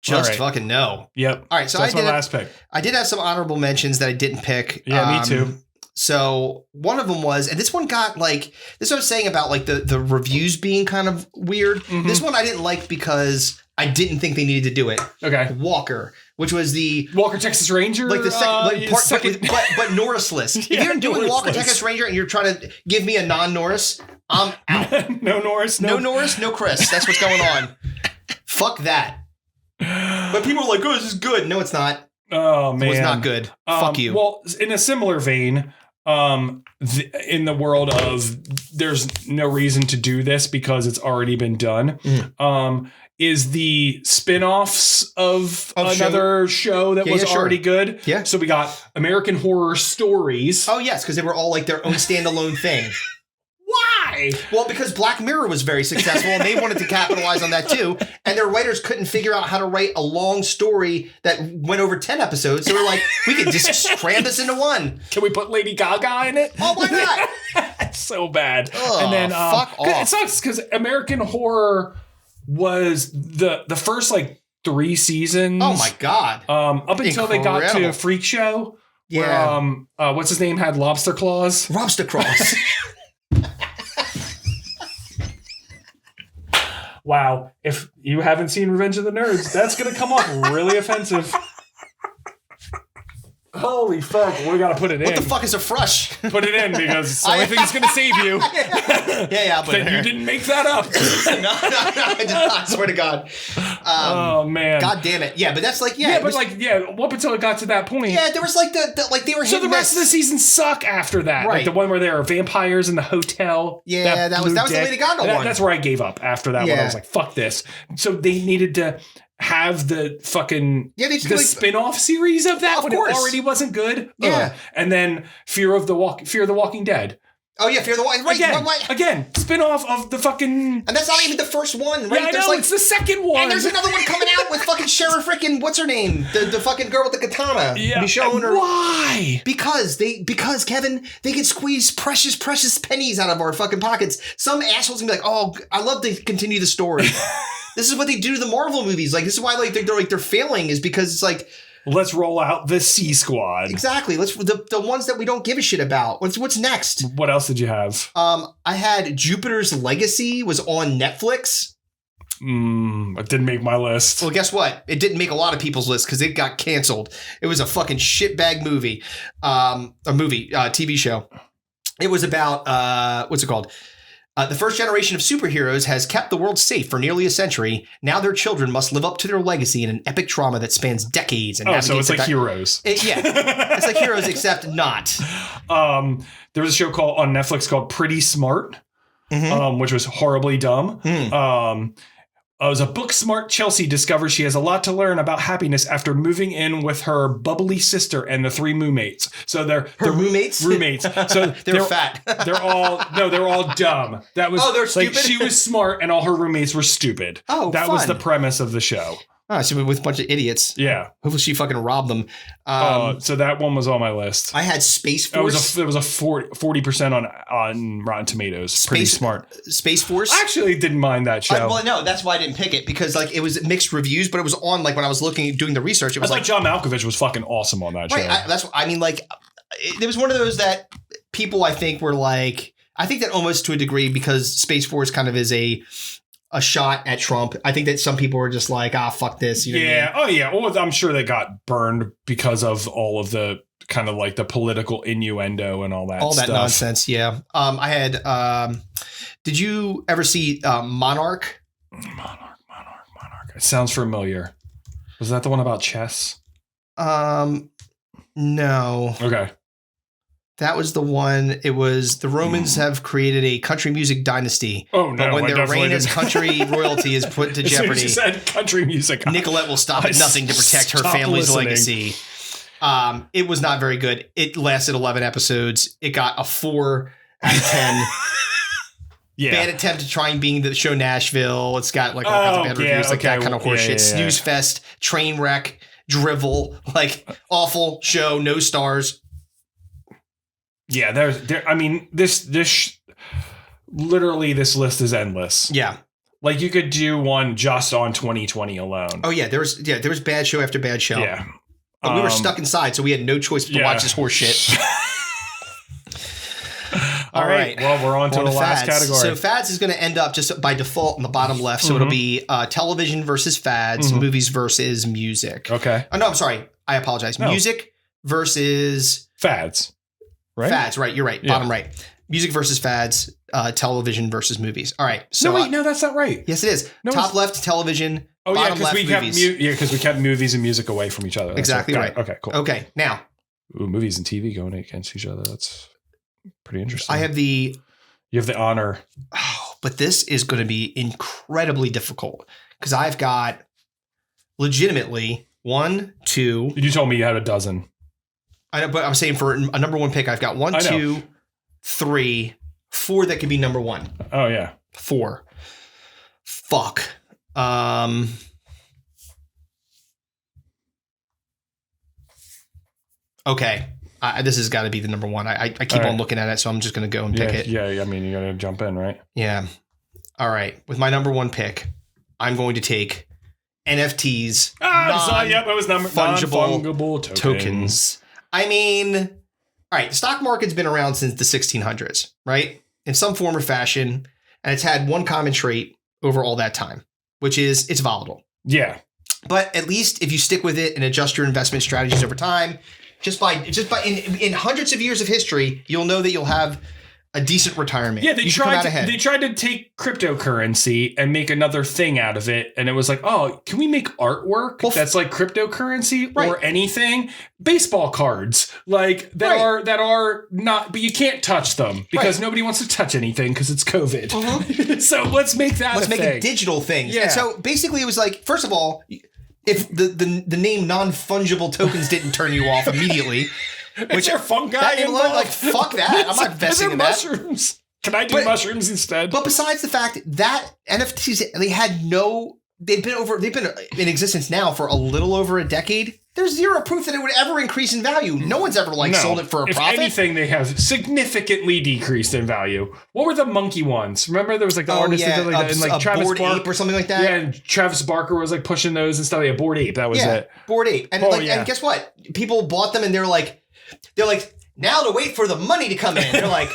Speaker 2: Just fucking no.
Speaker 3: Yep.
Speaker 2: All right. So
Speaker 3: that's my last pick.
Speaker 2: I did have some honorable mentions that I didn't pick.
Speaker 3: Yeah, me too.
Speaker 2: So one of them was, and this one got like, this is what I was saying about like the reviews being kind of weird. Mm-hmm. This one I didn't like because I didn't think they needed to do it.
Speaker 3: Okay.
Speaker 2: Walker, which was the
Speaker 3: Walker Texas Ranger,
Speaker 2: like the second, but Norris-less. Yeah, if you're doing Walker Texas Ranger and you're trying to give me a non-Norris, I'm out.
Speaker 3: No Norris,
Speaker 2: no Norris, no Chris. That's what's going on. Fuck that. But people are like, "Oh, this is good." No, it's not.
Speaker 3: Oh man,
Speaker 2: it was not good. Fuck you.
Speaker 3: Well, in a similar vein, in the world of there's no reason to do this because it's already been done. Is the spin-offs of another show that was already good.
Speaker 2: Yeah.
Speaker 3: So we got American Horror Stories.
Speaker 2: Oh yes, because they were all like their own standalone thing.
Speaker 3: Why?
Speaker 2: Well, because Black Mirror was very successful and they wanted to capitalize on that too. And their writers couldn't figure out how to write a long story that went over 10 episodes. So we're like, we could just cram this into one.
Speaker 3: Can we put Lady Gaga in it?
Speaker 2: Oh, why not?
Speaker 3: It's so bad.
Speaker 2: Ugh, and then fuck off.
Speaker 3: It sucks because American Horror was the first like 3 seasons.
Speaker 2: Oh my God.
Speaker 3: Up until they got to Freak Show.
Speaker 2: Yeah.
Speaker 3: Where, what's his name had lobster claws?
Speaker 2: Lobster claws.
Speaker 3: Wow, if you haven't seen Revenge of the Nerds, that's going to come off really offensive. Holy fuck, we got to put it in.
Speaker 2: What the fuck is a frush?
Speaker 3: Put it in because it's the only thing that's going to save you.
Speaker 2: Yeah, I'll put it in.
Speaker 3: You didn't make that up.
Speaker 2: No, I did not. I swear to God.
Speaker 3: Oh, man.
Speaker 2: God damn it. Yeah, but that's like,
Speaker 3: up until it got to that point.
Speaker 2: Yeah, there was like like they were
Speaker 3: so the rest of the seasons suck after that.
Speaker 2: Right.
Speaker 3: Like the one where there are vampires in the hotel.
Speaker 2: Yeah, that was the Lady Gaga one.
Speaker 3: That's where I gave up after that one. I was like, fuck this. So they needed to have the fucking the spin-off series of that when it already wasn't good.
Speaker 2: Yeah.
Speaker 3: And then Fear of the Walking Dead.
Speaker 2: Oh yeah, Fear of the Walking Dead.
Speaker 3: Again, spin-off of the fucking...
Speaker 2: And that's not even the first one, right?
Speaker 3: Yeah, I know, it's the second one.
Speaker 2: And there's another one coming out with fucking Sheriff frickin' what's her name? The fucking girl with the katana.
Speaker 3: Yeah. Why?
Speaker 2: Because Kevin, they can squeeze precious pennies out of our fucking pockets. Some assholes can be like, oh, I love to continue the story. This is what they do to the Marvel movies. Like, this is why they're failing, is because it's like,
Speaker 3: let's roll out the C Squad.
Speaker 2: Exactly. Let's the ones that we don't give a shit about. What's next?
Speaker 3: What else did you have?
Speaker 2: I had Jupiter's Legacy was on Netflix.
Speaker 3: It didn't make my list.
Speaker 2: Well, guess what? It didn't make a lot of people's list because it got canceled. It was a fucking shitbag movie. TV show. It was about what's it called? The first generation of superheroes has kept the world safe for nearly a century. Now their children must live up to their legacy in an epic drama that spans decades. And
Speaker 3: so it's like Heroes.
Speaker 2: It's like Heroes, except not.
Speaker 3: There was a show on Netflix called Pretty Smart, which was horribly dumb. It was a book-smart Chelsea discovers she has a lot to learn about happiness after moving in with her bubbly sister and the 3 roommates. So they're
Speaker 2: roommates?
Speaker 3: Roommates. So
Speaker 2: they're fat.
Speaker 3: They're all dumb. That was
Speaker 2: they're stupid.
Speaker 3: Like, she was smart and all her roommates were stupid.
Speaker 2: That
Speaker 3: was the premise of the show.
Speaker 2: Oh, so with a bunch of idiots.
Speaker 3: Yeah.
Speaker 2: Hopefully she fucking robbed them.
Speaker 3: So that one was on my list.
Speaker 2: I had Space Force.
Speaker 3: It was a 40% on Rotten Tomatoes. Pretty smart.
Speaker 2: Space Force.
Speaker 3: I actually didn't mind that show.
Speaker 2: Well, no, that's why I didn't pick it, because like it was mixed reviews, but it was on like when I was doing the research. It was like
Speaker 3: John Malkovich was fucking awesome on that show.
Speaker 2: It was one of those that people I think were like, I think that almost to a degree, because Space Force kind of is a shot at Trump. I think that some people were just like, fuck this. You know what I mean?
Speaker 3: Oh yeah. Well, I'm sure they got burned because of all of the kind of like the political innuendo and all that stuff.
Speaker 2: Nonsense. Yeah. I had, did you ever see Monarch?
Speaker 3: Monarch. It sounds familiar. Was that the one about chess?
Speaker 2: No.
Speaker 3: Okay.
Speaker 2: That was the one. It was the Romans have created a country music dynasty.
Speaker 3: Oh, no.
Speaker 2: But when their reign as country royalty is put to jeopardy,
Speaker 3: you said country music.
Speaker 2: Nicolette will stop at nothing to protect her family's legacy. It was not very good. It lasted 11 episodes. It got a 4 out of 10. Bad attempt to try and being the show Nashville. It's got like all kinds of bad reviews, like that kind of horseshit. Snooze fest, train wreck, drivel, like awful show, no stars.
Speaker 3: Yeah, I mean, this literally this list is endless.
Speaker 2: Yeah.
Speaker 3: Like you could do one just on 2020 alone.
Speaker 2: Oh yeah, there was bad show after bad show.
Speaker 3: Yeah.
Speaker 2: But we were stuck inside, so we had no choice but to watch this horse shit. All right.
Speaker 3: Well, we're on to the last
Speaker 2: fads.
Speaker 3: category.
Speaker 2: So fads is going to end up just by default in the bottom left. So it'll be television versus fads, movies versus music.
Speaker 3: Okay.
Speaker 2: Oh, no, I'm sorry. I apologize. No. Music versus
Speaker 3: fads. Right?
Speaker 2: Fads, right. You're right. Bottom right. Music versus fads, television versus movies. All right. So
Speaker 3: no, that's not right.
Speaker 2: Yes, it is. No, top left, television.
Speaker 3: Oh,
Speaker 2: bottom
Speaker 3: yeah, because we kept movies and music away from each other. That's
Speaker 2: exactly right.
Speaker 3: Okay, cool.
Speaker 2: Okay, now.
Speaker 3: Ooh, movies and TV going against each other. That's pretty interesting. You have the honor.
Speaker 2: Oh, but this is going to be incredibly difficult because I've got legitimately 1, 2.
Speaker 3: You told me you had a dozen.
Speaker 2: I know, but I'm saying for a number one pick, I've got 1, 2, 3, 4 that could be number one.
Speaker 3: Oh, yeah.
Speaker 2: 4. Fuck. Okay. This has got to be the number one. I keep on looking at it, so I'm just going to go and pick it.
Speaker 3: Yeah, I mean, you got to jump in, right?
Speaker 2: Yeah. All right. With my number one pick, I'm going to take NFTs.
Speaker 3: It was
Speaker 2: fungible tokens. I mean, all right, the stock market's been around since the 1600s, right? In some form or fashion, and it's had one common trait over all that time, which is it's volatile.
Speaker 3: Yeah.
Speaker 2: But at least if you stick with it and adjust your investment strategies over time, just by in hundreds of years of history, you'll know that you'll have a decent retirement.
Speaker 3: Yeah, they tried to take cryptocurrency and make another thing out of it, and it was like, oh, can we make artwork that's like cryptocurrency or anything? Baseball cards, like that are not, but you can't touch them because nobody wants to touch anything because it's COVID. So let's make that.
Speaker 2: Let's make a digital thing.
Speaker 3: Yeah.
Speaker 2: And so basically, it was like, first of all, if the name non-fungible tokens didn't turn you off immediately.
Speaker 3: Which are fungi
Speaker 2: involved? Like, fuck that. I'm not investing in that.
Speaker 3: Mushrooms. Can I do mushrooms instead?
Speaker 2: But besides the fact that NFTs, they've been in existence now for a little over a decade. There's zero proof that it would ever increase in value. No one's ever sold it for a profit.
Speaker 3: If anything, they have significantly decreased in value. What were the monkey ones? Remember there was like the artist that did like that, and like Travis
Speaker 2: Bored Ape or something like that.
Speaker 3: Yeah, and Travis Barker was like pushing those and stuff. Yeah, Bored Ape. That was it.
Speaker 2: Bored Ape. And and guess what? People bought them and they're like, now to wait for the money to come in. It was like,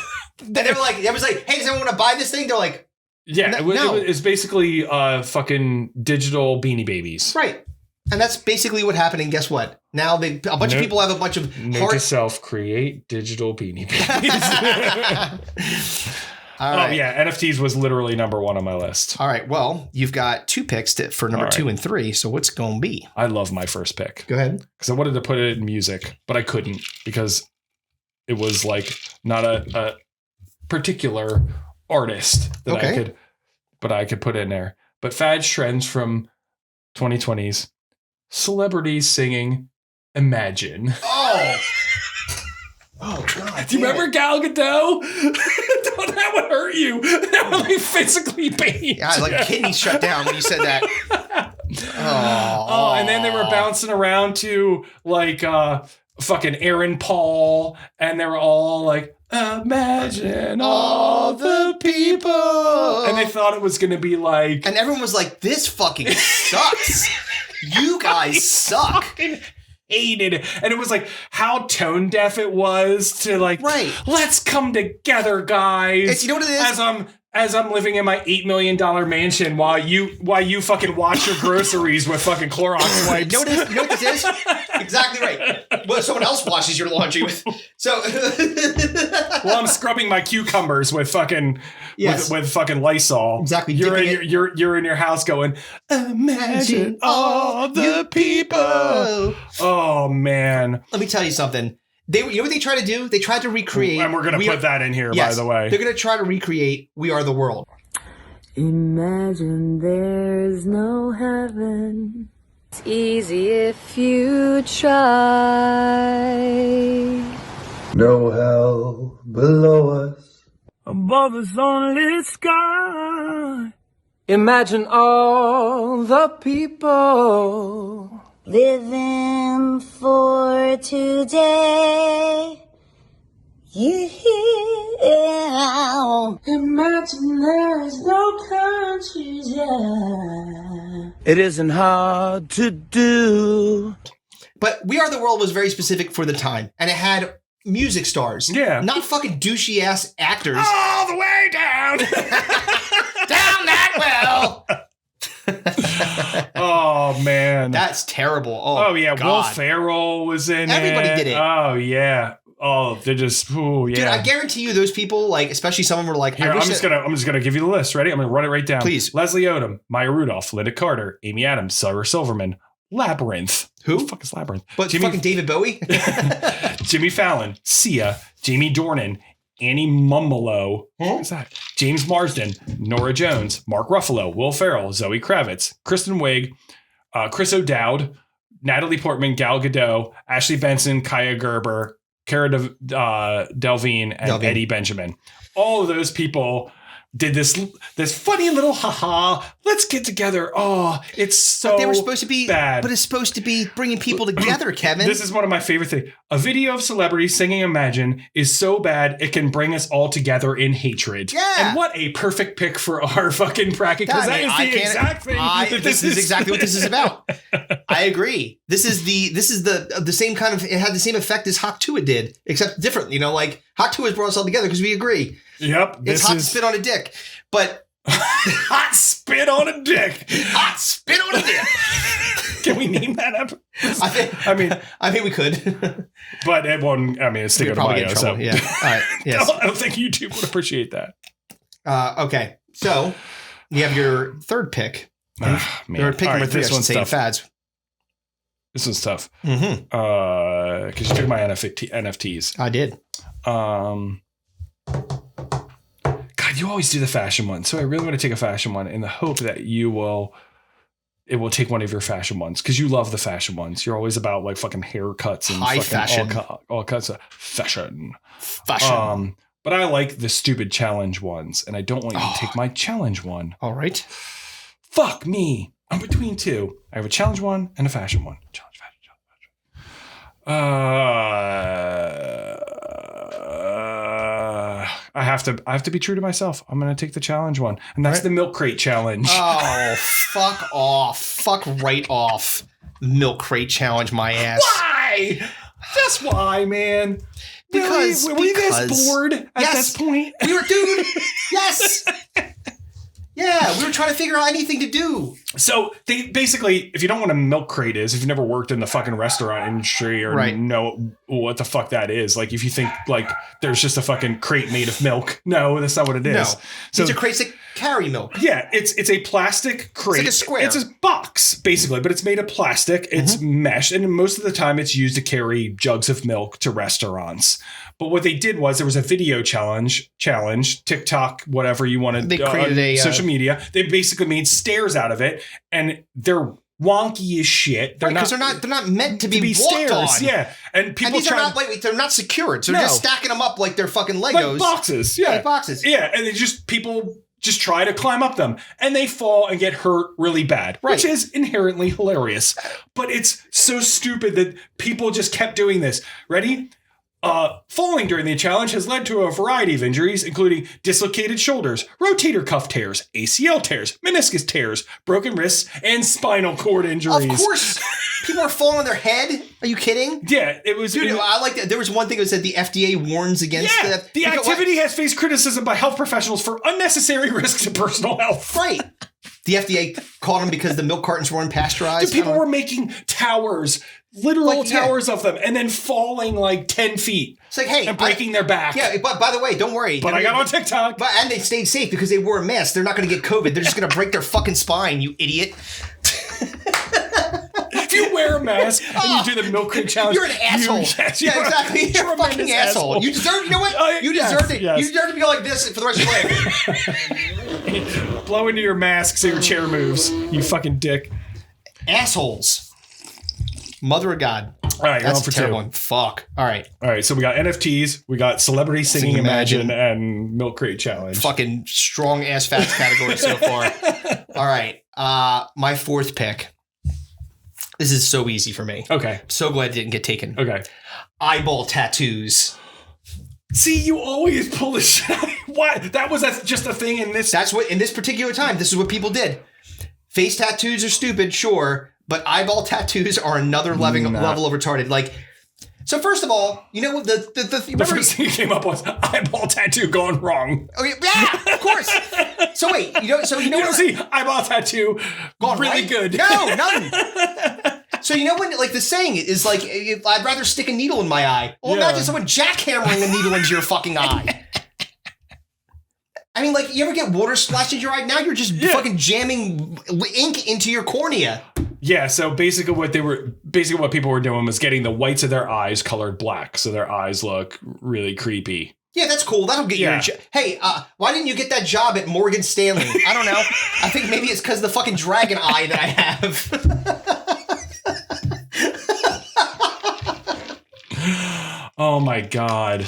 Speaker 2: hey, does anyone want to buy this thing? They're like,
Speaker 3: yeah, it's basically fucking digital Beanie Babies.
Speaker 2: Right. And that's basically what happened. And guess what? Now a bunch of people have a bunch of
Speaker 3: note to self, create digital Beanie Babies. All right. Oh yeah, NFTs was literally number one on my list.
Speaker 2: All right. Well, you've got 2 picks for number 2 and 3. So what's going to be?
Speaker 3: I love my first pick.
Speaker 2: Go ahead.
Speaker 3: Because I wanted to put it in music, but I couldn't because it was like not a particular artist that I could put in there. But fads trends from 2020s. Celebrities singing Imagine.
Speaker 2: Oh God.
Speaker 3: Do you remember Gal Gadot? That would hurt you. That would be physically pain.
Speaker 2: Yeah, like kidneys shut down when you said that.
Speaker 3: And then they were bouncing around to like fucking Aaron Paul, and they were all like, imagine all the people. And they thought it was going to be like...
Speaker 2: And everyone was like, this fucking sucks. You guys suck.
Speaker 3: Hated it. And it was like how tone deaf it was to like, let's come together, guys.
Speaker 2: You know what it is?
Speaker 3: As I'm living in my $8 million mansion while you fucking wash your groceries with fucking Clorox wipes.
Speaker 2: You know what this is? Exactly right. Well, someone else washes your laundry with. So
Speaker 3: well, I'm scrubbing my cucumbers with fucking with fucking Lysol.
Speaker 2: Exactly.
Speaker 3: You're in your house going, imagine all the people. Oh man.
Speaker 2: Let me tell you something. You know what they try to do? They tried to recreate.
Speaker 3: And we're going to put that in here, by the way.
Speaker 2: They're going to try to recreate We Are the World.
Speaker 4: Imagine there's no heaven. It's easy if you try.
Speaker 5: No hell below us.
Speaker 1: Above us only sky.
Speaker 6: Imagine all the people
Speaker 7: living for today. Yeah.
Speaker 6: Imagine there's no countries. Yeah. It isn't hard to do.
Speaker 2: But We Are the World was very specific for the time, and it had music stars.
Speaker 3: Yeah.
Speaker 2: Not fucking douchey ass actors.
Speaker 3: All the way down.
Speaker 2: Down that well.
Speaker 3: Oh, man.
Speaker 2: That's terrible.
Speaker 3: Oh yeah.
Speaker 2: God.
Speaker 3: Will Ferrell was in
Speaker 2: Everybody
Speaker 3: it.
Speaker 2: did it.
Speaker 3: Oh, yeah. Oh, they're just, ooh, yeah.
Speaker 2: Dude, I guarantee you those people, like, especially some of them were like,
Speaker 3: Here, I'm just gonna give you the list. Ready? I'm gonna run it right down.
Speaker 2: Please.
Speaker 3: Leslie Odom, Maya Rudolph, Linda Carter, Amy Adams, Sarah Silverman, Labyrinth.
Speaker 2: Who?
Speaker 3: The fuck is Labyrinth?
Speaker 2: But fucking David Bowie?
Speaker 3: Jimmy Fallon, Sia, Jamie Dornan, Annie Mumolo. What is that? James Marsden, Nora Jones, Mark Ruffalo, Will Ferrell, Zoe Kravitz, Kristen Wiig, Chris O'Dowd, Natalie Portman, Gal Gadot, Ashley Benson, Kaya Gerber, Cara Delevingne, and Eddie Benjamin. All of those people did this funny little haha. Let's get together. Oh, it's so
Speaker 2: but they were supposed to be
Speaker 3: bad.
Speaker 2: But it's supposed to be bringing people together, Kevin.
Speaker 3: This is one of my favorite things. A video of celebrities singing Imagine is so bad it can bring us all together in hatred.
Speaker 2: Yeah.
Speaker 3: And what a perfect pick for our fucking bracket, because that is the exact thing.
Speaker 2: This is exactly what this is about. I agree. This is the same kind of, it had the same effect as Hawk Tuah did, except different. You know, like Hawk Tuah has brought us all together because we agree.
Speaker 3: Yep.
Speaker 2: It's hot to spit on a dick, but
Speaker 3: hot spit on a dick.
Speaker 2: Hot spit on a dick.
Speaker 3: Can we name that up?
Speaker 2: I mean, we could,
Speaker 3: but it won't. I mean, it's Stinko de Mayo. So
Speaker 2: yeah. All right. Yes.
Speaker 3: I don't think YouTube would appreciate that.
Speaker 2: Okay. So you have your third pick. They're picking
Speaker 3: right,
Speaker 2: with
Speaker 3: this one's
Speaker 2: saying
Speaker 3: tough.
Speaker 2: fads.
Speaker 3: This one's tough.
Speaker 2: Mm-hmm.
Speaker 3: Because you took my NFTs.
Speaker 2: I did.
Speaker 3: God, you always do the fashion one. So I really want to take a fashion one in the hope that it will take one of your fashion ones, because you love the fashion ones. You're always about like fucking haircuts and
Speaker 2: high
Speaker 3: fucking
Speaker 2: fashion,
Speaker 3: all kinds of fashion.
Speaker 2: But
Speaker 3: I like the stupid challenge ones, and I don't want you to take my challenge one.
Speaker 2: All right.
Speaker 3: Fuck me. I'm between two. I have a challenge one and a fashion one. Challenge, fashion. I have to be true to myself. I'm going to take the challenge one, and that's the milk crate challenge.
Speaker 2: Oh, fuck off. Fuck right off. Milk crate challenge my ass.
Speaker 3: Why? Just why, man?
Speaker 2: Because
Speaker 3: were we this bored at this point?
Speaker 2: We were, dude. Yes. Yeah, we were trying to figure out anything to do.
Speaker 3: So they basically, if you don't know what a milk crate is, if you've never worked in the fucking restaurant industry or know what the fuck that is, like if you think like there's just a fucking crate made of milk, no, that's not what it is.
Speaker 2: No,
Speaker 3: so
Speaker 2: these are crates that carry milk.
Speaker 3: Yeah, it's a plastic crate.
Speaker 2: It's like a square.
Speaker 3: It's a box basically, but it's made of plastic. It's mesh, and most of the time it's used to carry jugs of milk to restaurants. But what they did was there was a video challenge, TikTok, whatever you wanted.
Speaker 2: They created a
Speaker 3: social media. They basically made stairs out of it, and they're wonky as shit. They're
Speaker 2: not meant to be
Speaker 3: stairs.
Speaker 2: On.
Speaker 3: Yeah, and people
Speaker 2: these are not they're not secured. So they're just stacking them up like they're fucking Legos,
Speaker 3: like boxes. Yeah,
Speaker 2: like boxes.
Speaker 3: Yeah, and people just try to climb up them, and they fall and get hurt really bad, which is inherently hilarious. But it's so stupid that people just kept doing this. Ready? Falling during the challenge has led to a variety of injuries, including dislocated shoulders, rotator cuff tears, ACL tears, meniscus tears, broken wrists, and spinal cord injuries.
Speaker 2: Of course. People are falling on their head. Are you kidding?
Speaker 3: Yeah, it was.
Speaker 2: Dude, I like that. There was one thing that said the FDA warns against that.
Speaker 3: The activity has faced criticism by health professionals for unnecessary risk to personal health.
Speaker 2: Right. The FDA caught them because the milk cartons weren't pasteurized.
Speaker 3: Dude, people were making towers, literal towers of them, and then falling like 10 feet.
Speaker 2: It's like, hey,
Speaker 3: and breaking their back.
Speaker 2: Yeah, but by the way, don't worry.
Speaker 3: But I got on TikTok.
Speaker 2: And they stayed safe because they wore a mask. They're not going to get COVID. They're just going to break their fucking spine, you idiot.
Speaker 3: If you wear a mask and you do the milk crate challenge.
Speaker 2: You're an asshole. Yeah, exactly. You're a fucking asshole. You deserve. You know what? You deserved it.
Speaker 3: Yes.
Speaker 2: You deserve to be like this for the rest of your life.
Speaker 3: Blow into your mask so your chair moves. You fucking dick.
Speaker 2: Assholes. Mother of God.
Speaker 3: All right,
Speaker 2: that's
Speaker 3: for
Speaker 2: a terrible
Speaker 3: 2.
Speaker 2: one. Fuck. All right.
Speaker 3: So we got NFTs, we got Celebrity Singing Imagine, and Milk Crate Challenge.
Speaker 2: Fucking strong ass facts category so far. All right. My 4th pick. This is so easy for me.
Speaker 3: Okay.
Speaker 2: So glad it didn't get taken.
Speaker 3: Okay.
Speaker 2: Eyeball tattoos.
Speaker 3: See, you always pull the shit. Why? That's just a thing in this.
Speaker 2: That's what, in this particular time, this is what people did. Face tattoos are stupid, sure. But eyeball tattoos are another level of retarded. Like, so first of all, you know the
Speaker 3: first thing that came up was eyeball tattoo gone wrong.
Speaker 2: Okay, yeah, of course. So wait, you don't
Speaker 3: see eyeball tattoo
Speaker 2: gone
Speaker 3: really
Speaker 2: right?
Speaker 3: good.
Speaker 2: No, none. So you know when like the saying is like, I'd rather stick a needle in my eye. Well, imagine someone jackhammering a needle into your fucking eye. I mean, like, you ever get water splashed in your eye? Now you're just fucking jamming ink into your cornea.
Speaker 3: Yeah, so basically what people were doing was getting the whites of their eyes colored black, so their eyes look really creepy.
Speaker 2: Yeah, that's cool. That'll get you a job. Hey, why didn't you get that job at Morgan Stanley? I don't know. I think maybe it's because of the fucking dragon eye that I have.
Speaker 3: Oh my God.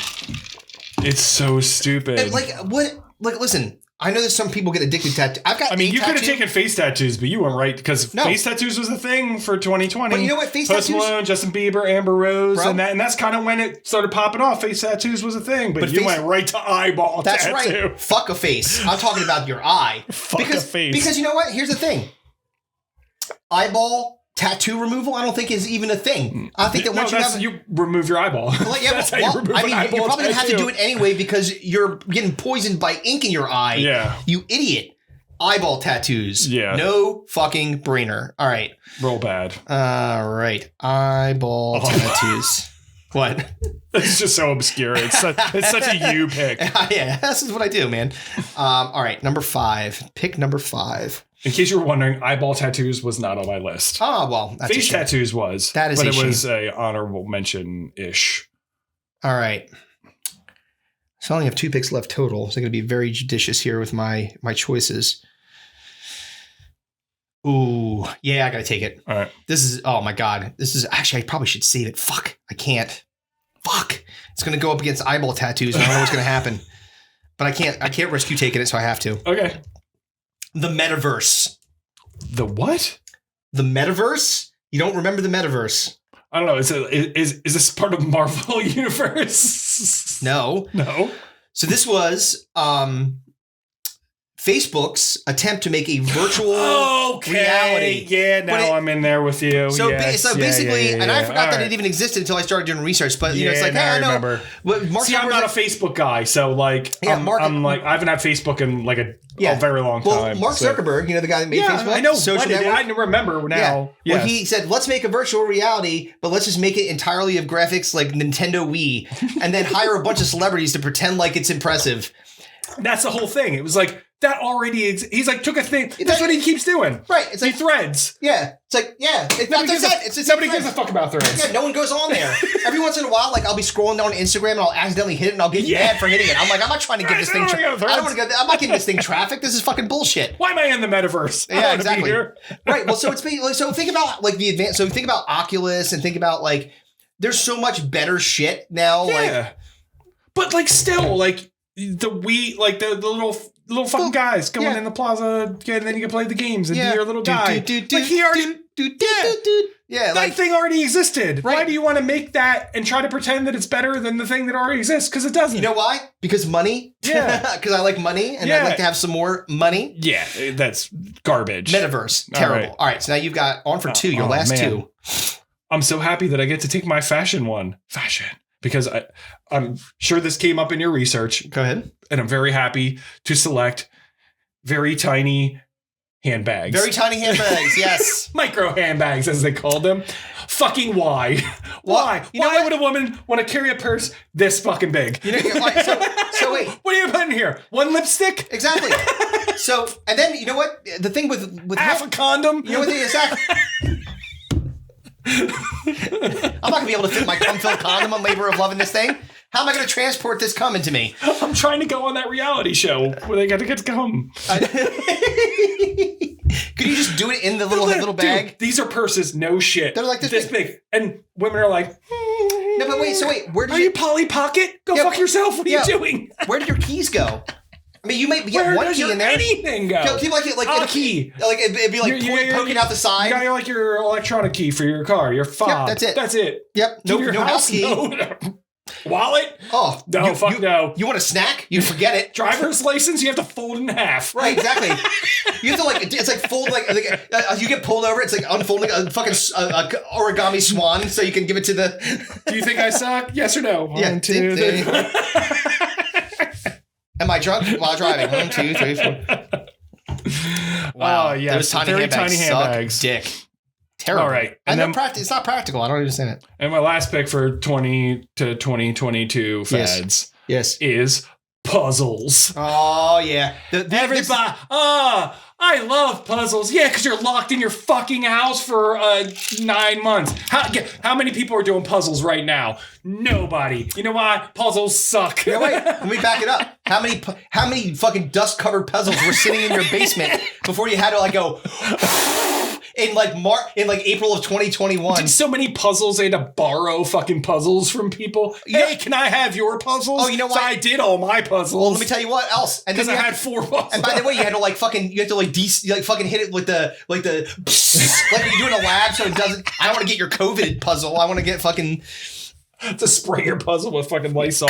Speaker 3: It's so stupid.
Speaker 2: And like, what? Like, listen. I know that some people get addicted to tattoos.
Speaker 3: I mean, you could have taken face tattoos, but you weren't right because face tattoos was a thing for 2020.
Speaker 2: But you know what? Face
Speaker 3: Post
Speaker 2: tattoos.
Speaker 3: Malone, Justin Bieber, Amber Rose, and that's kind of when it started popping off. Face tattoos was a thing, but you went right to eyeball tattoo.
Speaker 2: That's right. Fuck a face. I'm talking about your eye.
Speaker 3: Fuck a face.
Speaker 2: Because you know what? Here's the thing. Eyeball tattoo removal, I don't think is even a thing. I think that once
Speaker 3: you remove your eyeball.
Speaker 2: Well, yeah,
Speaker 3: that's how you remove an eyeball.
Speaker 2: You're probably gonna have to
Speaker 3: tattoo.
Speaker 2: do it anyway because you're getting poisoned by ink in your eye.
Speaker 3: Yeah,
Speaker 2: you idiot. Eyeball tattoos.
Speaker 3: Yeah,
Speaker 2: no fucking brainer. All right,
Speaker 3: roll bad.
Speaker 2: All right, eyeball tattoos. What?
Speaker 3: It's just so obscure. It's such a you pick.
Speaker 2: Yeah, this is what I do, man. All right, number 5. Pick number 5.
Speaker 3: In case you were wondering, eyeball tattoos was not on my list.
Speaker 2: Oh, well, that's
Speaker 3: face tattoos was.
Speaker 2: That is
Speaker 3: but
Speaker 2: a
Speaker 3: it
Speaker 2: shame.
Speaker 3: was a honorable mention-ish.
Speaker 2: All right. So I only have 2 picks left total. So I'm going to be very judicious here with my choices. Ooh, yeah, I got to take it.
Speaker 3: All right.
Speaker 2: This is, oh my God. This is, actually, I probably should save it. Fuck, I can't. Fuck. It's going to go up against eyeball tattoos. I don't know what's going to happen. But I can't risk you taking it, so I have to.
Speaker 3: Okay.
Speaker 2: The Metaverse.
Speaker 3: The what?
Speaker 2: The Metaverse? You don't remember the Metaverse?
Speaker 3: I don't know. Is this part of Marvel Universe?
Speaker 2: No. So this was Facebook's attempt to make a virtual reality.
Speaker 3: Yeah, now I'm in there with you.
Speaker 2: So,
Speaker 3: yes.
Speaker 2: Basically, and I forgot
Speaker 3: All
Speaker 2: that
Speaker 3: right.
Speaker 2: it even existed until I started doing research. But it's like,
Speaker 3: now
Speaker 2: hey,
Speaker 3: I
Speaker 2: I know.
Speaker 3: remember.
Speaker 2: See,
Speaker 3: I'm not a Facebook guy, so like, I'm like, I haven't had Facebook in like a very long time.
Speaker 2: Well, Mark Zuckerberg, the guy that made Facebook,
Speaker 3: I know.
Speaker 2: social network.
Speaker 3: I remember now.
Speaker 2: Yeah.
Speaker 3: Yes.
Speaker 2: Well, he said, let's make a virtual reality, but let's just make it entirely of graphics like Nintendo Wii, and then hire a bunch of celebrities to pretend like it's impressive.
Speaker 3: That's the whole thing. It was like, that already he's like took a thing. That's what he keeps doing.
Speaker 2: Right. It's like
Speaker 3: he threads.
Speaker 2: Yeah. It's like, yeah.
Speaker 3: Nobody gives a fuck about threads.
Speaker 2: Yeah, no one goes on there. Every once in a while, like I'll be scrolling down Instagram and I'll accidentally hit it and I'll get mad for hitting it. I'm like, I'm not trying to give this thing. I don't want to go. I'm not giving this thing traffic. This is fucking bullshit.
Speaker 3: Why am I in the metaverse?
Speaker 2: Yeah, exactly. Right. Well, so so think about like the advanced. So think about Oculus and think about like there's so much better shit now.
Speaker 3: Yeah.
Speaker 2: Like,
Speaker 3: but like still like the Wii, like the little fucking guys coming in the plaza, and then you can play the games and be your little guy. Like he already, that thing already existed. Right. Why do you want to make that and try to pretend that it's better than the thing that already exists? Because it doesn't.
Speaker 2: You know why? Because money. Yeah. Because I like money and I'd like to have some more money.
Speaker 3: Yeah, that's garbage.
Speaker 2: Metaverse, terrible. All right, so now you've got on for 2. Your last 2.
Speaker 3: I'm so happy that I get to take my fashion one. Because I'm sure this came up in your research.
Speaker 2: Go ahead.
Speaker 3: And I'm very happy to select very tiny handbags.
Speaker 2: Very tiny handbags, yes.
Speaker 3: Micro handbags, as they called them. Fucking why? Why? Why would a woman want to carry a purse this fucking big?
Speaker 2: So wait.
Speaker 3: What are you putting here? One lipstick?
Speaker 2: Exactly. So, and then, you know what? The thing with
Speaker 3: half a condom?
Speaker 2: You know what? Exactly. I'm not going to be able to fit my cum-filled condom on Labor of Love in this thing. How am I going to transport this cum into me?
Speaker 3: I'm trying to go on that reality show where they got to get cum.
Speaker 2: Could you just do it in the little bag?
Speaker 3: Dude, these are purses, no shit.
Speaker 2: They're like this
Speaker 3: big. And women are like,
Speaker 2: no, but wait, where did
Speaker 3: are you Polly Pocket? Go fuck yourself. What are you doing?
Speaker 2: Where did your keys go? I mean, you might get one key in there.
Speaker 3: Anything go?
Speaker 2: Keep like a key. Like it'd be like poking out the side.
Speaker 3: You got like your electronic key for your car, your fob.
Speaker 2: Yep, that's it.
Speaker 3: Yep.
Speaker 2: No house key.
Speaker 3: No. Wallet?
Speaker 2: Oh
Speaker 3: no! No.
Speaker 2: You want a snack? You forget it.
Speaker 3: Driver's license? You have to fold in half.
Speaker 2: Right, exactly. You have to it's like fold you get pulled over. It's like unfolding a fucking origami swan, so you can give it to the.
Speaker 3: Do you think I suck? Yes or no? One, two,
Speaker 2: three. Am I drunk while driving? 1, 2, 3, 4. Wow,
Speaker 3: yeah,
Speaker 2: those tiny handbags suck dick. Terrible.
Speaker 3: All right,
Speaker 2: and then it's not practical. I don't understand it.
Speaker 3: And my last pick for 20 to 2022 fads, is puzzles.
Speaker 2: Oh yeah,
Speaker 3: everybody. I love puzzles. Yeah, because you're locked in your fucking house for 9 months. How many people are doing puzzles right now? Nobody. You know why? Puzzles suck.
Speaker 2: Yeah, wait. Let me back it up. How many fucking dust covered puzzles were sitting in your basement before you had to like go? In April of 2021.
Speaker 3: Did so many puzzles they had to borrow fucking puzzles from people. Hey, can I have your puzzles?
Speaker 2: Oh, you know what?
Speaker 3: So I did all my puzzles.
Speaker 2: Well, let me tell you what else. And
Speaker 3: because I had 4 puzzles.
Speaker 2: And by the way, you had to fucking hit it with the like you do in a lab so it doesn't. I don't want to get your COVID puzzle. I want to get fucking.
Speaker 3: To spray your puzzle with fucking Lysol.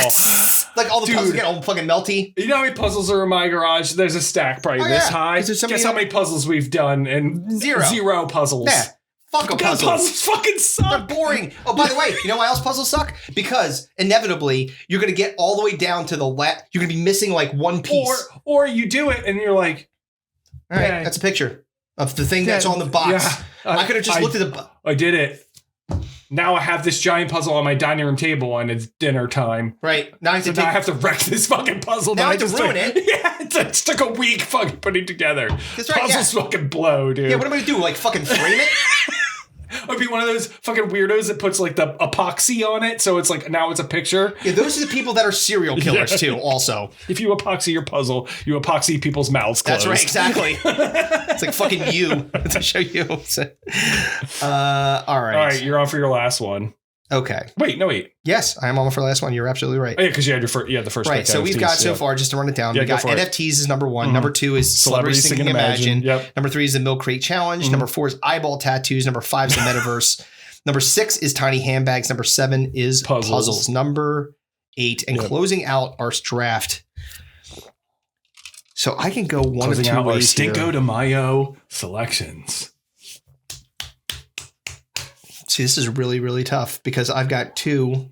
Speaker 2: Like all the puzzles get all fucking melty.
Speaker 3: You know how many puzzles are in my garage? There's a stack probably this high. Guess how many puzzles we've done? And
Speaker 2: zero
Speaker 3: puzzles.
Speaker 2: Yeah. Fuck a puzzle.
Speaker 3: Puzzles fucking suck.
Speaker 2: They're boring. Oh, by the way, you know why else puzzles suck? Because inevitably you're going to get all the way down to the left. You're going to be missing like one piece.
Speaker 3: Or you do it and you're like,
Speaker 2: all right, that's a picture of the thing that's on the box.
Speaker 3: Yeah,
Speaker 2: I could have just looked at the.
Speaker 3: I did it. Now I have this giant puzzle on my dining room table and it's dinner time.
Speaker 2: Right. Now I
Speaker 3: have to wreck this fucking puzzle.
Speaker 2: Now I have to ruin it.
Speaker 3: Yeah, it took a week fucking putting together.
Speaker 2: That's right,
Speaker 3: Puzzles fucking blow, dude.
Speaker 2: Yeah, what am I going to do? Like fucking frame it?
Speaker 3: I'd be one of those fucking weirdos that puts like the epoxy on it. So it's like, now it's a picture.
Speaker 2: Yeah, those are the people that are serial killers too, also.
Speaker 3: If you epoxy your puzzle, you epoxy people's mouths closed.
Speaker 2: That's right, exactly. It's like fucking you to show you. All right.
Speaker 3: All right, you're on for your last one.
Speaker 2: Okay.
Speaker 3: Wait.
Speaker 2: Yes, I am on for the last one. You're absolutely right.
Speaker 3: Oh, yeah, because you had the first
Speaker 2: right.
Speaker 3: pick.
Speaker 2: So we've got so far, just to run it down, we got NFTs is number 1. Mm-hmm. Number 2 is Celebrity Singing Imagine.
Speaker 3: Yep.
Speaker 2: Number 3 is the Milk Crate Challenge. Mm-hmm. Number 4 is Eyeball Tattoos. Number 5 is the Metaverse. Number 6 is Tiny Handbags. Number 7 is Puzzles. Number 8. And closing out our draft. So I can go one of two ways here.
Speaker 3: Stinko de Mayo selections.
Speaker 2: See, this is really, really tough because I've got 2.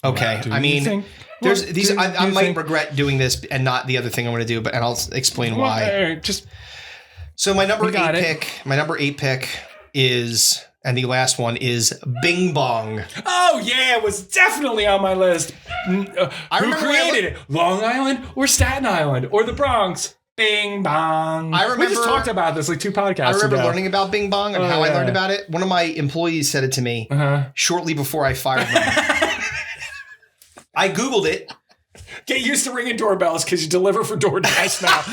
Speaker 2: Okay, I mean, there's these. I might regret doing this and not the other thing I'm going to do, and I'll explain why. So my number 8 pick is, and the last one is Bing Bong.
Speaker 3: Oh yeah, it was definitely on my list. Who created it? Long Island or Staten Island or the Bronx? Bing Bong. We just talked about this like 2 podcasts ago.
Speaker 2: I remember learning about Bing Bong and how I learned about it. One of my employees said it to me shortly before I fired them. I Googled it.
Speaker 3: Get used to ringing doorbells because you deliver for DoorDash now.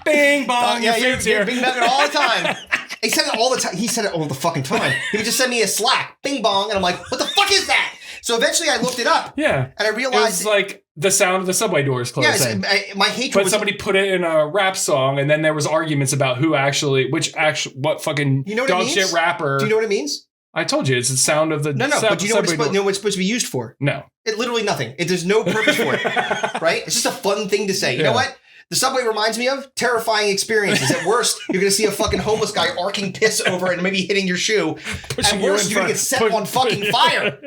Speaker 3: Bing Bong.
Speaker 2: Yeah, you're Bing Bong all the time. He said it all the time. He said it all the fucking time. He would just send me a Slack. Bing Bong. And I'm like, what the fuck is that? So eventually I looked it up.
Speaker 3: Yeah.
Speaker 2: And I realized.
Speaker 3: It was like the sound of the subway doors closing.
Speaker 2: Yes, my hatred
Speaker 3: But somebody put it in a rap song and then there was arguments about what fucking dog shit rapper.
Speaker 2: Do you know what it means?
Speaker 3: I told you, it's the sound of the
Speaker 2: No, but do you know what it's supposed to be used for?
Speaker 3: No.
Speaker 2: It literally nothing. There's no purpose for it, right? It's just a fun thing to say. You know what? The subway reminds me of terrifying experiences. At worst, you're going to see a fucking homeless guy arcing piss over it and maybe hitting your shoe. At worst, you're going to get set on fucking fire.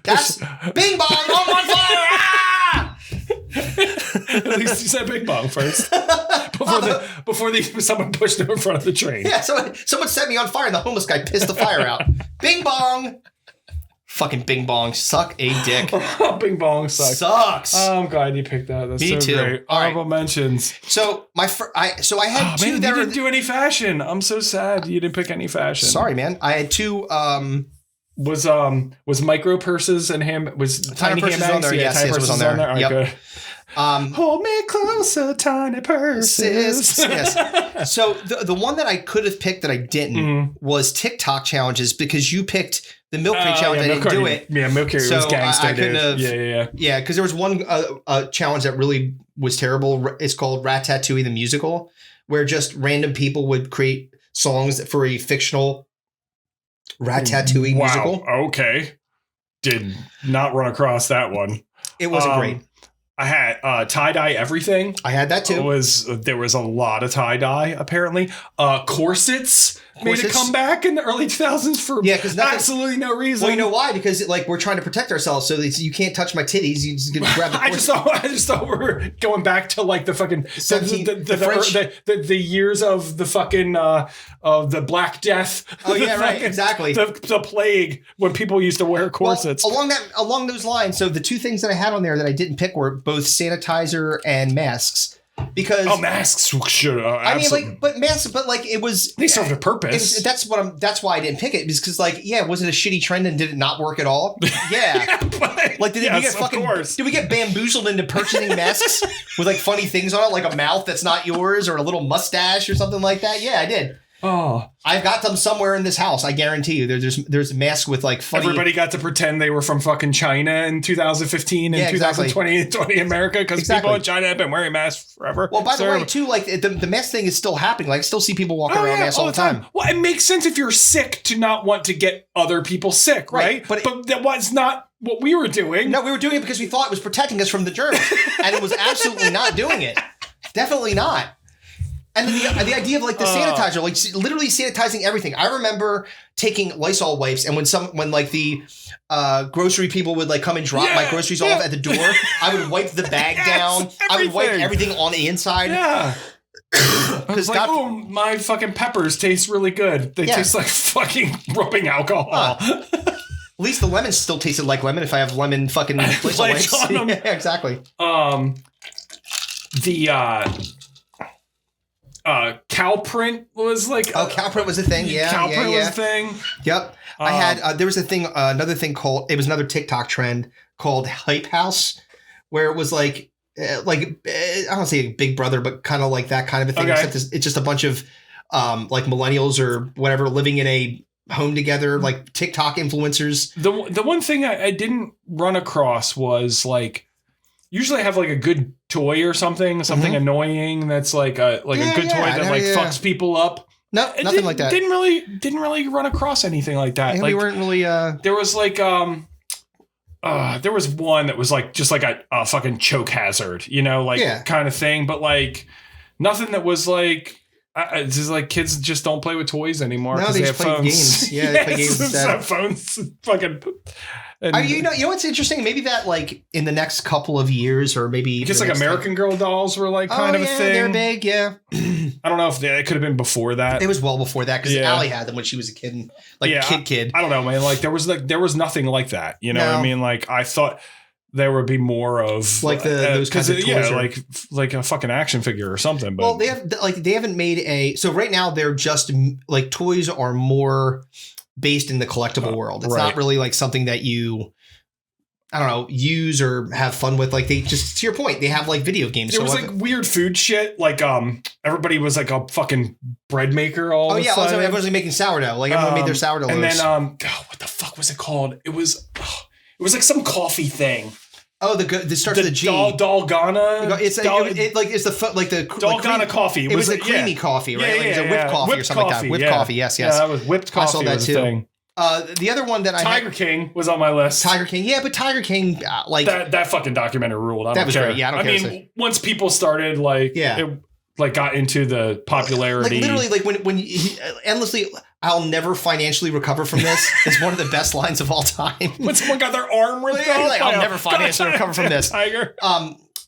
Speaker 2: That's Bing Bong, I'm on fire! Ah!
Speaker 3: At least you said Bing Bong first. Before someone pushed him in front of the train.
Speaker 2: Yeah, someone set me on fire and the homeless guy pissed the fire out. Bing Bong! Fucking Bing Bong, suck a dick.
Speaker 3: Bing Bong sucks. Oh, I'm glad you picked that. That's
Speaker 2: Me
Speaker 3: so
Speaker 2: too.
Speaker 3: great. Honorable mentions.
Speaker 2: So I had two
Speaker 3: man,
Speaker 2: that
Speaker 3: you didn't do any fashion. I'm so sad you didn't pick any fashion.
Speaker 2: Sorry, man. I had two.
Speaker 3: Was micro purses and tiny
Speaker 2: purses
Speaker 3: handbags
Speaker 2: on there? Yes,
Speaker 3: was
Speaker 2: on there.
Speaker 3: All right,
Speaker 2: Yep.
Speaker 3: good. Hold me closer, tiny purses.
Speaker 2: Yes. So the one that I could have picked that I didn't was TikTok challenges because you picked the milk crate challenge. I didn't do it.
Speaker 3: Yeah, milk crate was gangster.
Speaker 2: I couldn't have.
Speaker 3: Yeah.
Speaker 2: Yeah, because there was one challenge that really was terrible. It's called Ratatouille the Musical, where just random people would create songs for a fictional Ratatouille musical.
Speaker 3: Okay. Did not run across that one.
Speaker 2: It wasn't great.
Speaker 3: I had tie-dye everything.
Speaker 2: I had that too.
Speaker 3: There was a lot of tie-dye, apparently. Corsets made a comeback in the early 2000s for absolutely no reason.
Speaker 2: Well, you know why? Because we're trying to protect ourselves, so that you can't touch my titties. You just gonna grab the
Speaker 3: I just thought we were going back to like the fucking the years of the fucking of the Black Death.
Speaker 2: Oh yeah, right, exactly.
Speaker 3: The plague when people used to wear corsets.
Speaker 2: Well, along those lines. So the two things that I had on there that I didn't pick were both sanitizer and masks. Because
Speaker 3: masks should.
Speaker 2: I mean, but masks, but it was
Speaker 3: they served a purpose.
Speaker 2: That's why I didn't pick it, because was it a shitty trend and did it not work at all? Yeah, did we get bamboozled into purchasing masks with like funny things on it, like a mouth that's not yours or a little mustache or something like that? Yeah, I did.
Speaker 3: Oh,
Speaker 2: I've got them somewhere in this house. I guarantee you. There's masks with like funny.
Speaker 3: Everybody got to pretend they were from fucking China in 2015 and 2020 America because people in China have been wearing masks forever.
Speaker 2: Well, by the way, too, like the mask thing is still happening. Like, I still see people walking around masks all the time.
Speaker 3: Well, it makes sense if you're sick to not want to get other people sick, right? But that was not what we were doing.
Speaker 2: No, we were doing it because we thought it was protecting us from the germs, and it was absolutely not doing it. Definitely not. And then the idea of like the sanitizer, like literally sanitizing everything. I remember taking Lysol wipes, and when the grocery people would like come and drop my groceries off at the door, I would wipe the bag down. I would wipe everything on the inside.
Speaker 3: Yeah. Because my fucking peppers taste really good. They taste like fucking rubbing alcohol.
Speaker 2: At least the lemons still tasted like lemon if I have lemon fucking Lysol wipes. Yeah, exactly.
Speaker 3: Cow print was like
Speaker 2: cow print was a thing. Yeah,
Speaker 3: cow print was a thing.
Speaker 2: Yep, I had there was a thing, another thing called, it was another TikTok trend called Hype House, where it was like I don't say Big Brother, but kind of like that kind of a thing. Except it's just a bunch of like millennials or whatever living in a home together, like TikTok influencers.
Speaker 3: The one thing I didn't run across was like, usually I have like a good toy or something annoying that's like a good toy that fucks people up.
Speaker 2: No, nothing like that.
Speaker 3: Didn't really run across anything like that.
Speaker 2: Yeah,
Speaker 3: like,
Speaker 2: we weren't really.
Speaker 3: There was like there was one that was like just like a fucking choke hazard, kind of thing, but like nothing that was like. It's just like kids just don't play with toys anymore.
Speaker 2: No, they just play games. Yeah, they play games instead.
Speaker 3: Phones, fucking.
Speaker 2: You know what's interesting? Maybe that like in the next couple of years, or maybe
Speaker 3: just like American Girl dolls were like kind of a thing.
Speaker 2: They're big. Yeah.
Speaker 3: I don't know if it could have been before that.
Speaker 2: It was well before that because Allie had them when she was a kid, kid.
Speaker 3: I don't know, man. Like there was nothing like that. You know what I mean? Like I thought there would be more of
Speaker 2: like those kinds of toys,
Speaker 3: like a fucking action figure or something. But
Speaker 2: well, they haven't made so right now they're just like toys are more based in the collectible world. It's not really like something that you, I don't know, use or have fun with. Like they just, to your point, they have like video games.
Speaker 3: There was like weird food shit. Like everybody was like a fucking bread maker all of a sudden.
Speaker 2: Also everyone's like making sourdough. Like everyone made their sourdough.
Speaker 3: And then what the fuck was it called? It was like some coffee thing.
Speaker 2: Oh, the starts with a G.
Speaker 3: Dalgona.
Speaker 2: It's the
Speaker 3: Dalgona coffee.
Speaker 2: It was a creamy coffee, right? It was a whipped coffee or something like that. Whipped coffee, yes.
Speaker 3: Yeah, that was whipped coffee. I saw that too. Thing.
Speaker 2: The other one that
Speaker 3: Tiger King was on my list.
Speaker 2: Tiger King, yeah, but Tiger King, like
Speaker 3: that fucking documentary ruled. I don't care.
Speaker 2: Great. Yeah, I don't care.
Speaker 3: I mean, once people started it got into the popularity.
Speaker 2: Like literally, like when he endlessly, I'll never financially recover from this is one of the best lines of all time.
Speaker 3: When someone got their arm ripped off,
Speaker 2: I'll never financially recover from this.
Speaker 3: Tiger.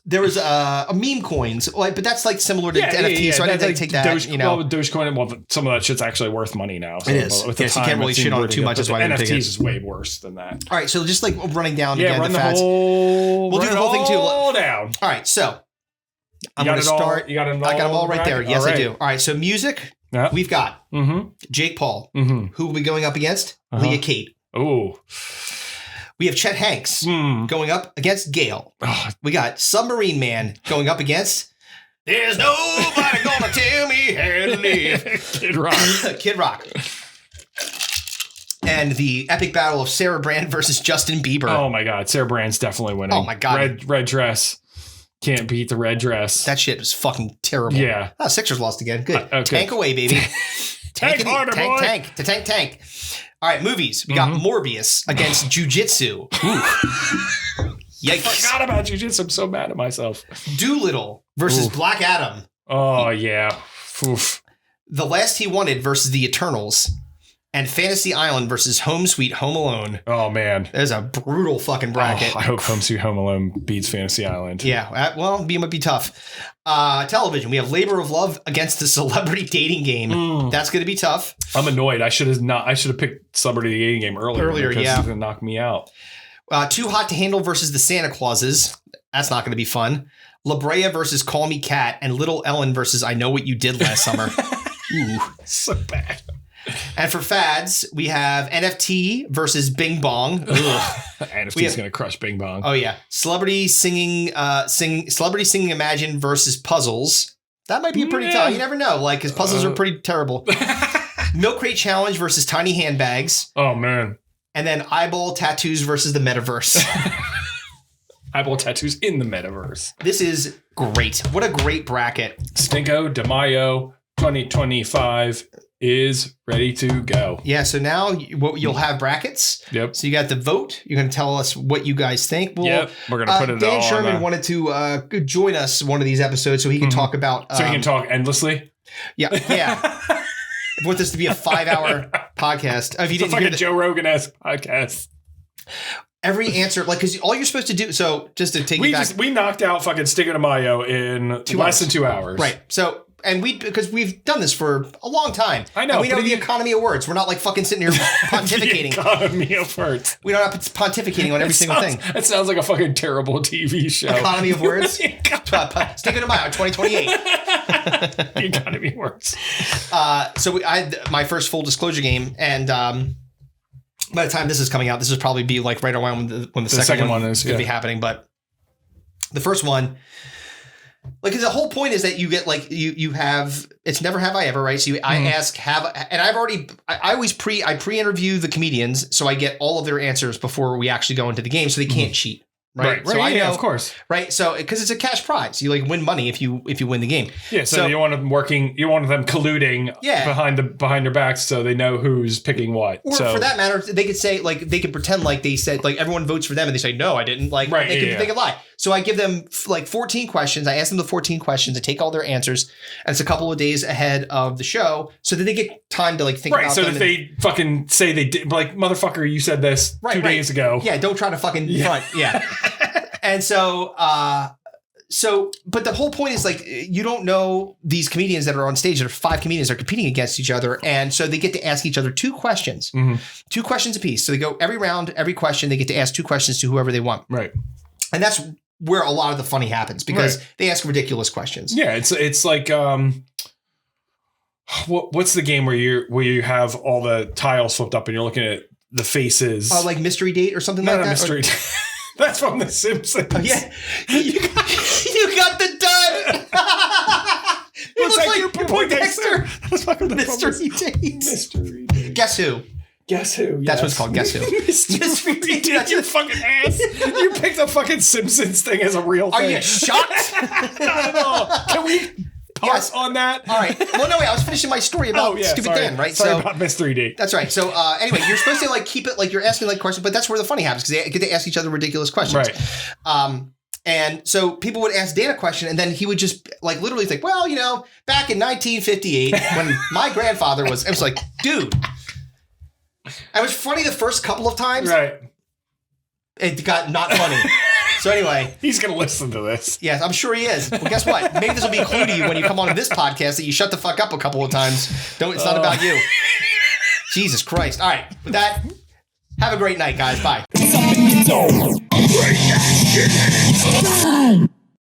Speaker 2: There was a meme coins, but that's like similar to NFTs. So I didn't take that.
Speaker 3: Well, with Dogecoin, some of that shit's actually worth money now. So
Speaker 2: it is.
Speaker 3: With the
Speaker 2: you can't really shit on it too much. That's why
Speaker 3: NFTs is way worse than that.
Speaker 2: All right, so just like running down again
Speaker 3: run
Speaker 2: the fads.
Speaker 3: We'll
Speaker 2: do the whole thing too.
Speaker 3: All down.
Speaker 2: All right, so I'm going to start.
Speaker 3: You got it all.
Speaker 2: I got them all right there. Yes,
Speaker 3: all right.
Speaker 2: I do. All right, so music.
Speaker 3: Yeah.
Speaker 2: We've got Jake Paul. Who will be going up against? Leah Kate.
Speaker 3: Oh.
Speaker 2: We have Chet Hanks going up against Gail. Oh. We got Submarine Man going up against There's Nobody Gonna Tell Me How to Live.
Speaker 3: Kid Rock.
Speaker 2: Kid Rock. And the epic battle of Sarah Brand versus Justin Bieber.
Speaker 3: Oh my God. Sarah Brand's definitely winning.
Speaker 2: Oh my God.
Speaker 3: Red dress. Can't beat the red dress.
Speaker 2: That shit was fucking terrible.
Speaker 3: Yeah.
Speaker 2: Oh, Sixers lost again. Good.
Speaker 3: Okay.
Speaker 2: Tank away, baby.
Speaker 3: Tank harder, boy.
Speaker 2: Tank. All right, movies. We got Morbius against Jiu-Jitsu. Yikes.
Speaker 3: I forgot about Jiu-Jitsu. I'm so mad at myself.
Speaker 2: Doolittle versus Black Adam.
Speaker 3: Oh, yeah. Oof.
Speaker 2: The Last He Wanted versus The Eternals. And Fantasy Island versus Home Sweet Home Alone.
Speaker 3: Oh, man.
Speaker 2: There's a brutal fucking bracket.
Speaker 3: I hope Home Sweet Home Alone beats Fantasy Island.
Speaker 2: Yeah, well, it might be tough. Television, we have Labor of Love against the Celebrity Dating Game. That's going to be tough.
Speaker 3: I'm annoyed. I should have picked Celebrity Dating Game earlier because it's going to knock me out.
Speaker 2: Too Hot to Handle versus the Santa Clauses. That's not going to be fun. La Brea versus Call Me Cat, and Little Ellen versus I Know What You Did Last Summer.
Speaker 3: Ooh, so bad.
Speaker 2: And for fads, we have NFT versus Bing Bong.
Speaker 3: NFT is going to crush Bing Bong.
Speaker 2: Oh yeah, Celebrity Singing Imagine versus Puzzles. That might be a pretty tough. You never know, like because puzzles are pretty terrible. Milk Crate Challenge versus Tiny Handbags.
Speaker 3: Oh man.
Speaker 2: And then Eyeball Tattoos versus the Metaverse.
Speaker 3: Eyeball Tattoos in the Metaverse.
Speaker 2: This is great. What a great bracket.
Speaker 3: Stinko de Mayo 2025 is ready to go.
Speaker 2: Yeah, so now you'll have brackets.
Speaker 3: Yep.
Speaker 2: So you got the vote. You're going to tell us what you guys think.
Speaker 3: Yep. We're going to put it
Speaker 2: Dan
Speaker 3: all
Speaker 2: Sherman wanted to join us one of these episodes so he can talk about...
Speaker 3: so he can talk endlessly?
Speaker 2: Yeah. I want this to be a 5-hour podcast. If you
Speaker 3: it's like a Joe Rogan-esque podcast.
Speaker 2: Every answer, like, because all you're supposed to do... So just to take you back...
Speaker 3: We knocked out fucking Stinko de Mayo in less than 2 hours.
Speaker 2: Right. So... And because we've done this for a long time.
Speaker 3: I know.
Speaker 2: And we know the economy of words. We're not like fucking sitting here pontificating.
Speaker 3: The economy of words.
Speaker 2: We're not pontificating on every single thing.
Speaker 3: It sounds like a fucking terrible TV show.
Speaker 2: Economy of words. Stinko de Mayo 2028.
Speaker 3: The economy of words.
Speaker 2: So I had my first full disclosure game, and by the time this is coming out, this will probably be like right around when the second one is going to be happening. But the first one. Like, cause the whole point is that you get like you have it's never have I ever, right? So I ask and I always pre-interview the comedians, so I get all of their answers before we actually go into the game, so they can't cheat. Right. So I know, of
Speaker 3: course.
Speaker 2: Right. So because it's a cash prize, you like win money if you win the game.
Speaker 3: Yeah. So you want them colluding behind their backs so they know who's picking what.
Speaker 2: Or for that matter, they could say like they could pretend like they said like everyone votes for them and they say no, I didn't. Like they could lie. So I give them like 14 questions. I ask them the 14 questions. I take all their answers, and it's a couple of days ahead of the show, so that they get time to like think about
Speaker 3: so
Speaker 2: them.
Speaker 3: That they fucking say they did, like motherfucker, you said this 2 days ago.
Speaker 2: Yeah, don't try to fucking front. Yeah. And so, but the whole point is like, you don't know these comedians that are on stage. There are 5 comedians that are competing against each other. And so they get to ask each other 2 questions, 2 questions apiece. So they go every round, every question, they get to ask 2 questions to whoever they want.
Speaker 3: Right.
Speaker 2: And that's where a lot of the funny happens because they ask ridiculous questions.
Speaker 3: Yeah. It's like, what's the game where you have all the tiles flipped up and you're looking at the faces?
Speaker 2: Like Mystery Date or something like that?
Speaker 3: Mystery Date. That's from The Simpsons.
Speaker 2: Oh, yeah. You got the dud. It looks like you're Poindexter. Mystery Date. Guess Who?
Speaker 3: Guess Who? Yes.
Speaker 2: That's what it's called. Guess Who?
Speaker 3: Mystery Date. That's your fucking ass. You picked the fucking Simpsons thing as a real thing.
Speaker 2: Are you shocked?
Speaker 3: Not at all. Can we pause on that?
Speaker 2: All right. Well, no, wait. I was finishing my story about Stupid Dan, right?
Speaker 3: Sorry about Mystery Date.
Speaker 2: That's right. So anyway, you're supposed to like keep it like you're asking like questions, but that's where the funny happens because they get to ask each other ridiculous questions.
Speaker 3: Right.
Speaker 2: And so people would ask Dan a question, and then he would just like literally think, well, you know, back in 1958 when my grandfather was, it was like, dude. It was funny the first couple of times.
Speaker 3: Right.
Speaker 2: It got not funny. So anyway.
Speaker 3: He's going to listen to this.
Speaker 2: Yes, I'm sure he is. Well, guess what? Maybe this will be a clue to you when you come on this podcast that you shut the fuck up a couple of times. It's not about you. Jesus Christ. All right. With that, have a great night, guys. Bye.